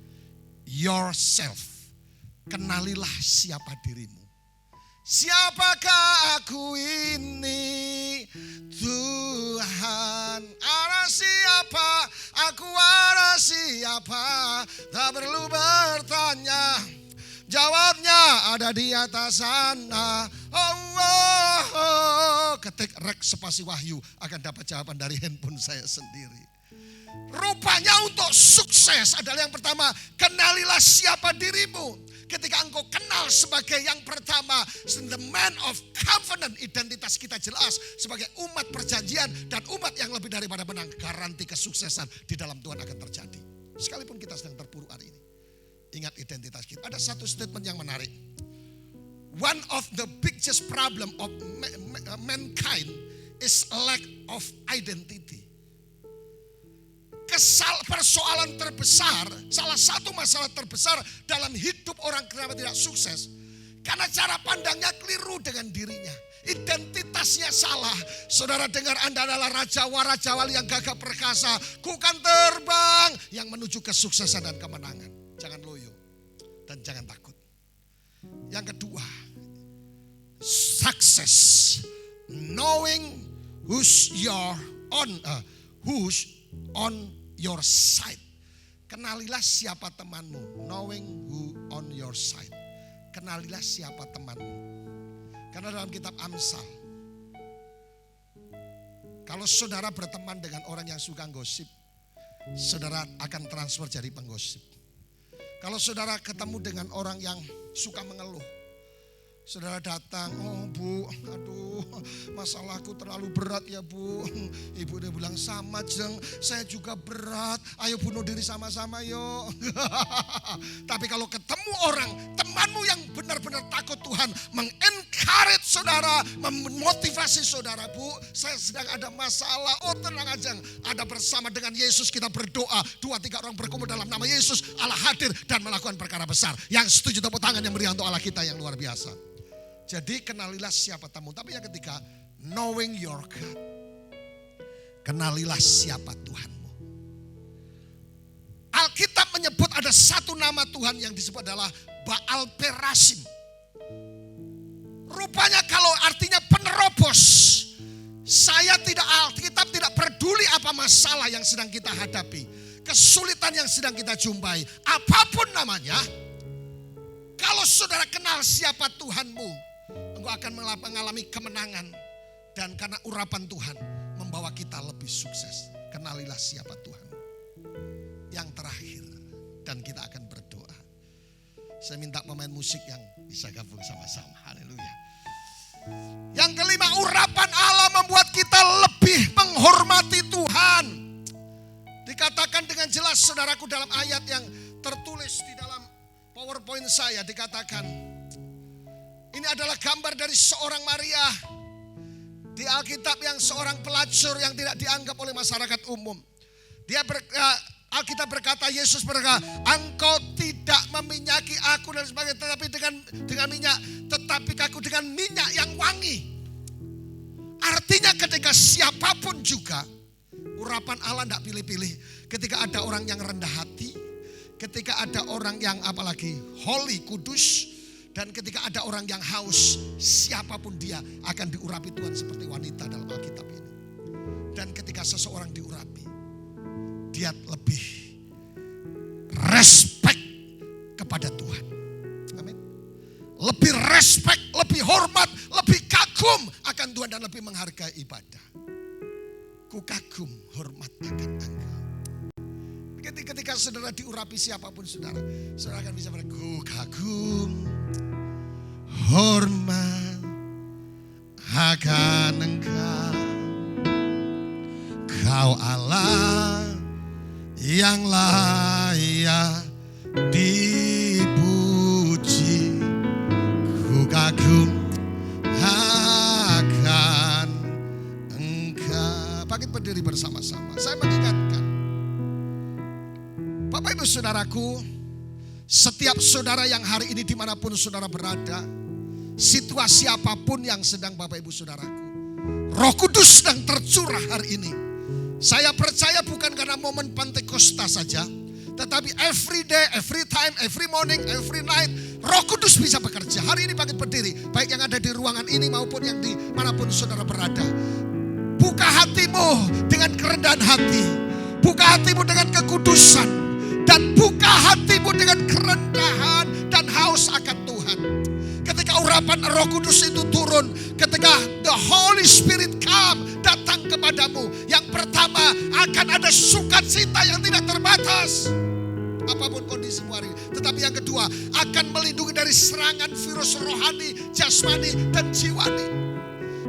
yourself. Kenalilah siapa dirimu. Siapakah aku ini? Tuhan jawabnya ada di atas sana. Allah. Ketik rek spasi Wahyu akan dapat jawaban dari handphone saya sendiri. Rupanya untuk sukses adalah yang pertama, kenalilah siapa dirimu. Ketika engkau kenal sebagai yang pertama, the man of covenant, identitas kita jelas sebagai umat perjanjian dan umat yang lebih daripada menang, garansi kesuksesan di dalam Tuhan akan terjadi. Sekalipun kita sedang terpuruk hari ini, ingat identitas kita. Ada satu statement yang menarik. One of the biggest problem of mankind is lack of identity. Persoalan terbesar, salah satu masalah terbesar dalam hidup orang kenapa tidak sukses, karena cara pandangnya keliru dengan dirinya. Identitasnya salah. Saudara dengar, Anda adalah raja wali yang gagah perkasa, ku kan terbang, yang menuju kesuksesan dan kemenangan. Jangan loyo dan jangan takut. Yang kedua, success, knowing who's on your side. Kenalilah siapa temanmu. Knowing who on your side. Kenalilah siapa temanmu. Karena dalam kitab Amsal, kalau saudara berteman dengan orang yang suka gosip, saudara akan transfer jadi penggosip. Kalau saudara ketemu dengan orang yang suka mengeluh, saudara datang, oh bu, aduh masalahku terlalu berat ya bu. Ibu dia bilang, sama Jeng, saya juga berat, ayo bunuh diri sama-sama yuk. Tapi kalau ketemu orang, temanmu yang benar-benar takut Tuhan, mengencourage saudara, memotivasi saudara, bu saya sedang ada masalah, oh tenang aja, ada bersama dengan Yesus kita berdoa, 2-3 orang berkumpul dalam nama Yesus, Allah hadir dan melakukan perkara besar. Yang setuju tepuk tangan yang meriah untuk Allah kita yang luar biasa. Jadi kenalilah siapa tamu. Tapi yang ketiga, knowing your God. Kenalilah siapa Tuhanmu. Alkitab menyebut ada satu nama Tuhan yang disebut adalah Baal Perasim. Rupanya kalau artinya penerobos. Alkitab tidak peduli apa masalah yang sedang kita hadapi. Kesulitan yang sedang kita jumpai. Apapun namanya. Kalau saudara kenal siapa Tuhanmu, engkau akan mengalami kemenangan. Dan karena urapan Tuhan membawa kita lebih sukses. Kenalilah siapa Tuhan. Yang terakhir, dan kita akan berdoa. Saya minta pemain musik yang bisa gabung sama-sama. Haleluya. Yang kelima, urapan Allah membuat kita lebih menghormati Tuhan. Dikatakan dengan jelas saudaraku dalam ayat yang tertulis di dalam PowerPoint saya, dikatakan ini adalah gambar dari seorang Maria di Alkitab yang seorang pelacur yang tidak dianggap oleh masyarakat umum. Alkitab berkata, Yesus berkata, engkau tidak meminyaki aku dan sebagainya, tetapi dengan minyak, tetapi aku dengan minyak yang wangi. Artinya ketika siapapun juga, urapan Allah tidak pilih-pilih. Ketika ada orang yang rendah hati, ketika ada orang yang apalagi holy, kudus, dan ketika ada orang yang haus, siapapun dia akan diurapi Tuhan seperti wanita dalam Alkitab ini. Dan ketika seseorang diurapi, dia lebih respect kepada Tuhan. Amin. Lebih respect, lebih hormat, lebih kagum akan Tuhan dan lebih menghargai ibadah. Ku kagum, hormat akan Engkau. Ketika saudara diurapi siapapun saudara akan bisa berkata, ku kagum, hormat akan Engkau. Kau Allah yang layak dipuji. Ku kagum akan Engkau. Bangkit berdiri bersama-sama. Saya mengingatkan, Bapak Ibu Saudaraku, setiap saudara yang hari ini dimanapun saudara berada, situasi apapun yang sedang Bapak Ibu Saudaraku, Roh Kudus sedang tercurah hari ini. Saya percaya bukan karena momen Pentakosta saja, tetapi every day, every time, every morning, every night, Roh Kudus bisa bekerja. Hari ini bangkit berdiri, baik yang ada di ruangan ini maupun yang dimanapun saudara berada. Buka hatimu dengan kerendahan hati, buka hatimu dengan kekudusan. Dan buka hatimu dengan kerendahan dan haus akan Tuhan. Ketika urapan Roh Kudus itu turun, ketika the Holy Spirit come, datang kepadamu, yang pertama akan ada sukacita yang tidak terbatas. Apapun kondisimu hari ini. Tetapi yang kedua, akan melindungi dari serangan virus rohani, jasmani, dan jiwani.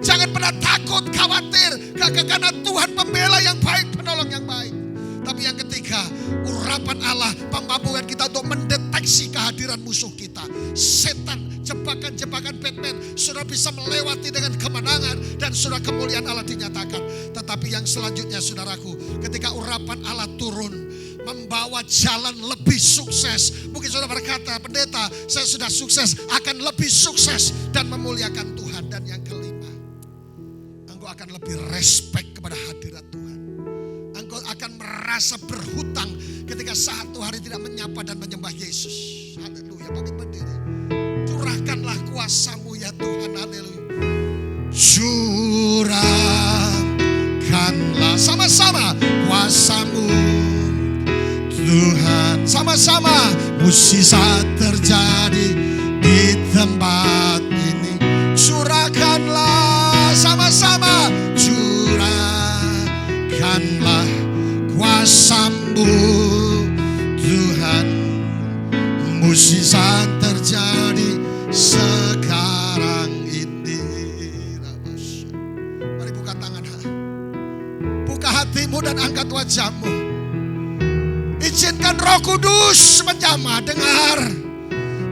Jangan pernah takut, khawatir, karena Tuhan pembela yang baik, penolong yang baik. Tapi yang ketiga, urapan Allah memampukan kita untuk mendeteksi kehadiran musuh kita. Setan, jebakan-jebakan Batman sudah bisa melewati dengan kemenangan dan sudah kemuliaan Allah dinyatakan. Tetapi yang selanjutnya saudaraku, ketika urapan Allah turun, membawa jalan lebih sukses. Mungkin saudara berkata, pendeta saya sudah sukses, akan lebih sukses dan memuliakan Tuhan. Dan yang kelima, engkau akan lebih respect kepada hadirat Tuhan. Engkau akan merasa berhutang ketika satu hari tidak menyapa dan menyembah Yesus. Haleluya, bangkit berdiri. Curahkanlah kuasa-Mu ya Tuhan, haleluya. Curahkanlah sama-sama kuasa-Mu Tuhan. Sama-sama mukjizat terjadi di tempat ini. Curahkanlah sama-sama, curahkanlah kuasa-Mu Tuhan. Mukjizat terjadi sekarang ini. Mari buka tangan, buka hatimu dan angkat wajahmu. Izinkan Roh Kudus menjamah. Dengar,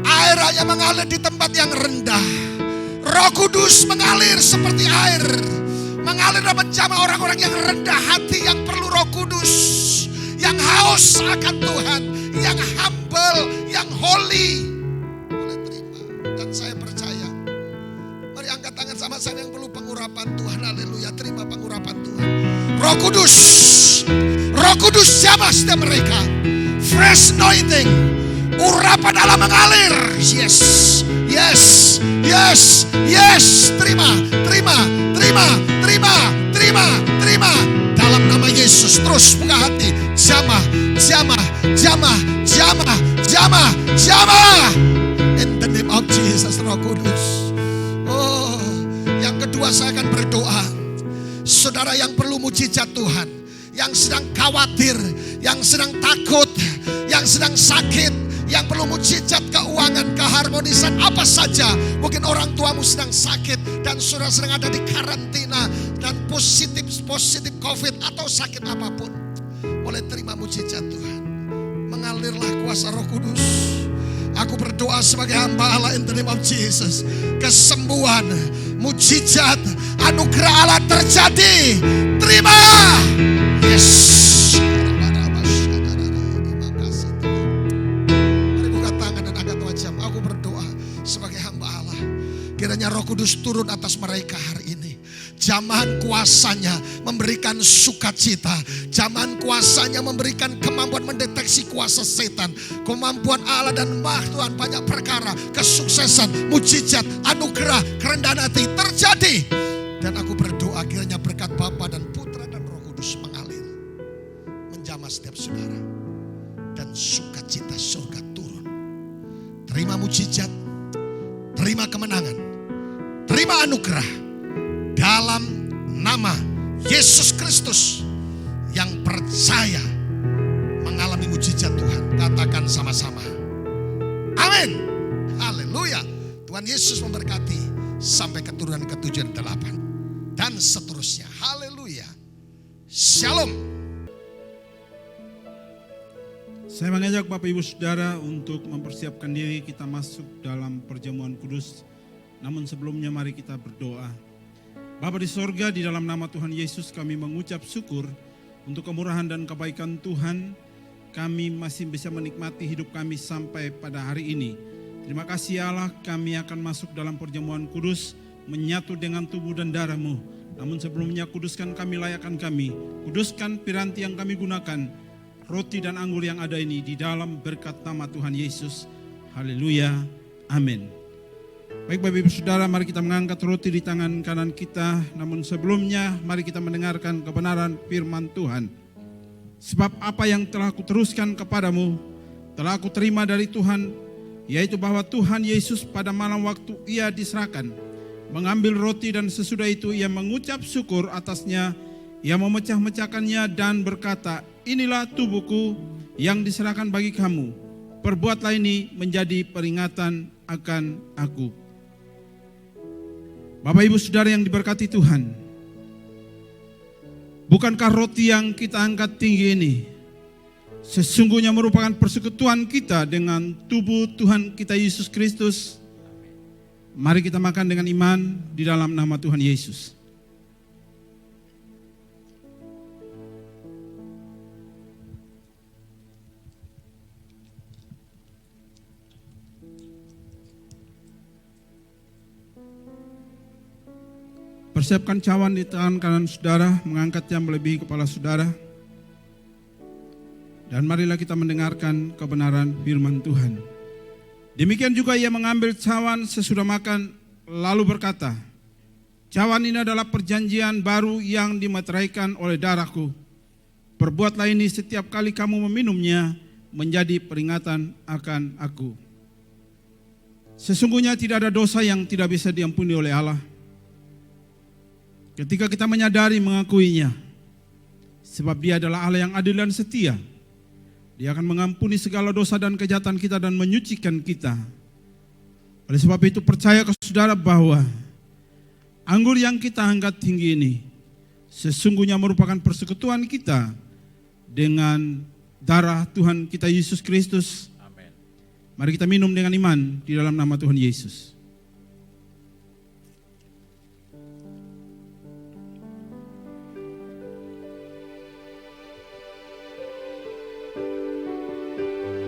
air hanya mengalir di tempat yang rendah. Roh Kudus mengalir seperti air, mengalir dan menjamah orang-orang yang rendah hati, yang perlu Roh Kudus, yang haus akan Tuhan, yang humble, yang holy. Boleh terima, dan saya percaya. Mari angkat tangan sama saya yang perlu pengurapan Tuhan. Haleluya, terima pengurapan Tuhan. Roh Kudus, Roh Kudus jamah setiap mereka. Fresh anointing, urapan Allah mengalir. Yes, yes, yes, yes. Terima, terima, terima, terima, terima, terima. Dalam nama Yesus, terus buka hati. Jamah, jamah, jamah, jamah, jamah, jamah. In the name of Jesus, Roh Kudus. Oh, yang kedua saya akan berdoa. Saudara yang perlu mujizat Tuhan, yang sedang khawatir, yang sedang takut, yang sedang sakit, yang perlu mujizat keuangan, keharmonisan, apa saja. Mungkin orang tuamu sedang sakit dan saudara sedang ada di karantina dan positif COVID atau sakit apapun. Boleh terima mujizat Tuhan. Mengalirlah kuasa Roh Kudus. Aku berdoa sebagai hamba Allah in the name of Jesus. Kesembuhan, mujizat, anugerah Allah terjadi. Terima. Yes. Terima kasih Tuhan. Mari buka tangan dan angkat wajah. Aku berdoa sebagai hamba Allah. Kiranya Roh Kudus turun atas mereka hari ini. Jamahan kuasanya memberikan sukacita. Jamahan kuasanya memberikan kemampuan mendeteksi kuasa setan. Kemampuan Allah dan Tuhan banyak perkara. Kesuksesan, mujizat, anugerah, kerendahan hati terjadi. Dan aku berdoa kiranya berkat Bapa dan Putra dan Roh Kudus mengalir. Menjamah setiap saudara. Dan sukacita surga turun. Terima mujizat. Terima kemenangan. Terima anugerah. Dalam nama Yesus Kristus yang percaya mengalami mujizat Tuhan. Katakan sama-sama. Amin. Haleluya. Tuhan Yesus memberkati sampai keturunan ke-7 dan 8. Dan seterusnya. Haleluya. Shalom. Saya mengajak Bapak Ibu Saudara untuk mempersiapkan diri kita masuk dalam perjamuan kudus. Namun sebelumnya mari kita berdoa. Bapa di sorga, di dalam nama Tuhan Yesus kami mengucap syukur untuk kemurahan dan kebaikan Tuhan. Kami masih bisa menikmati hidup kami sampai pada hari ini. Terima kasih Allah, kami akan masuk dalam perjamuan kudus, menyatu dengan tubuh dan darah-Mu. Namun sebelumnya kuduskan kami, layakkan kami. Kuduskan piranti yang kami gunakan, roti dan anggur yang ada ini di dalam berkat nama Tuhan Yesus. Haleluya, amin. Baik Bapak Ibu Saudara, mari kita mengangkat roti di tangan kanan kita. Namun sebelumnya mari kita mendengarkan kebenaran firman Tuhan. Sebab apa yang telah kuteruskan kepadamu, telah aku terima dari Tuhan, yaitu bahwa Tuhan Yesus pada malam waktu ia diserahkan, mengambil roti dan sesudah itu ia mengucap syukur atasnya, ia memecah-mecahkannya dan berkata, inilah tubuhku yang diserahkan bagi kamu, perbuatlah ini menjadi peringatan akan aku. Bapak Ibu Saudara yang diberkati Tuhan, bukankah roti yang kita angkat tinggi ini sesungguhnya merupakan persekutuan kita dengan tubuh Tuhan kita Yesus Kristus? Mari kita makan dengan iman di dalam nama Tuhan Yesus. Persiapkan cawan di tangan kanan saudara, mengangkatnya melebihi kepala saudara. Dan marilah kita mendengarkan kebenaran firman Tuhan. Demikian juga ia mengambil cawan sesudah makan, lalu berkata, cawan ini adalah perjanjian baru yang dimeteraikan oleh darahku. Perbuatlah ini setiap kali kamu meminumnya, menjadi peringatan akan aku. Sesungguhnya tidak ada dosa yang tidak bisa diampuni oleh Allah. Ketika kita menyadari mengakuinya, sebab Dia adalah Allah yang adil dan setia. Dia akan mengampuni segala dosa dan kejahatan kita dan menyucikan kita. Oleh sebab itu percaya ke saudara bahwa anggur yang kita angkat tinggi ini sesungguhnya merupakan persekutuan kita dengan darah Tuhan kita Yesus Kristus. Amin. Mari kita minum dengan iman di dalam nama Tuhan Yesus.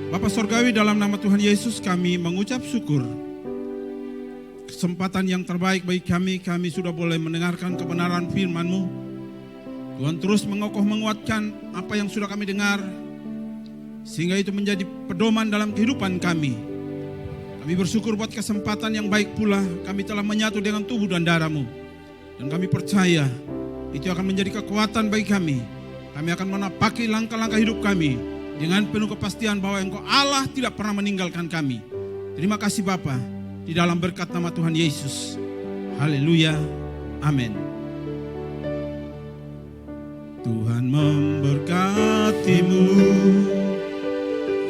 Bapa Sorgawi, dalam nama Tuhan Yesus kami mengucap syukur. Kesempatan yang terbaik bagi kami sudah boleh mendengarkan kebenaran firman-Mu. Tuhan terus mengokoh menguatkan apa yang sudah kami dengar, sehingga itu menjadi pedoman dalam kehidupan kami. Kami bersyukur buat kesempatan yang baik pula kami telah menyatu dengan tubuh dan darah-Mu. Dan kami percaya itu akan menjadi kekuatan bagi kami. Kami akan menapaki langkah-langkah hidup kami dengan penuh kepastian bahwa Engkau Allah tidak pernah meninggalkan kami. Terima kasih Bapa, di dalam berkat nama Tuhan Yesus. Haleluya. Amin. Tuhan memberkatimu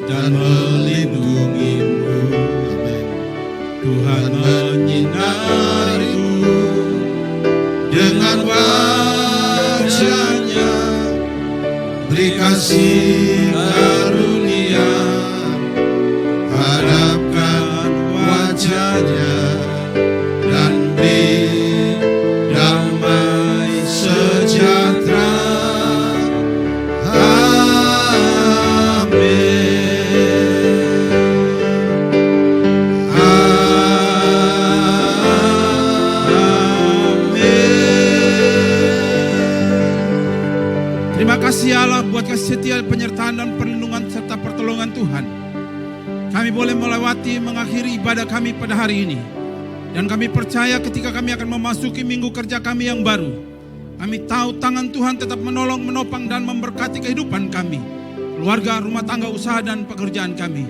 dan melindungimu. Tuhan menyinarimu dengan wajah-Nya, beri kasih karunia, hadapkan wajah-Nya dan beri damai sejahtera. Terima kasih Allah buat kasih setia, penyertaan dan perlindungan serta pertolongan Tuhan. Kami boleh melewati mengakhiri ibadah kami pada hari ini. Dan kami percaya ketika kami akan memasuki minggu kerja kami yang baru, kami tahu tangan Tuhan tetap menolong, menopang dan memberkati kehidupan kami, keluarga, rumah tangga, usaha dan pekerjaan kami.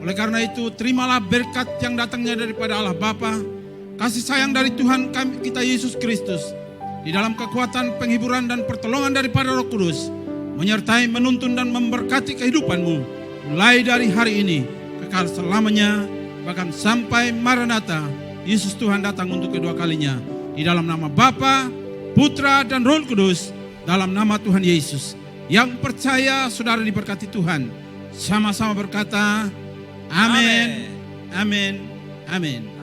Oleh karena itu terimalah berkat yang datangnya daripada Allah Bapa, kasih sayang dari Tuhan kami, kita Yesus Kristus, di dalam kekuatan, penghiburan, dan pertolongan daripada Roh Kudus, menyertai, menuntun, dan memberkati kehidupanmu, mulai dari hari ini, kekal selamanya, bahkan sampai Maranatha, Yesus Tuhan datang untuk kedua kalinya. Di dalam nama Bapa, Putra, dan Roh Kudus, dalam nama Tuhan Yesus. Yang percaya, saudara diberkati Tuhan. Sama-sama berkata, amin, amin, amin.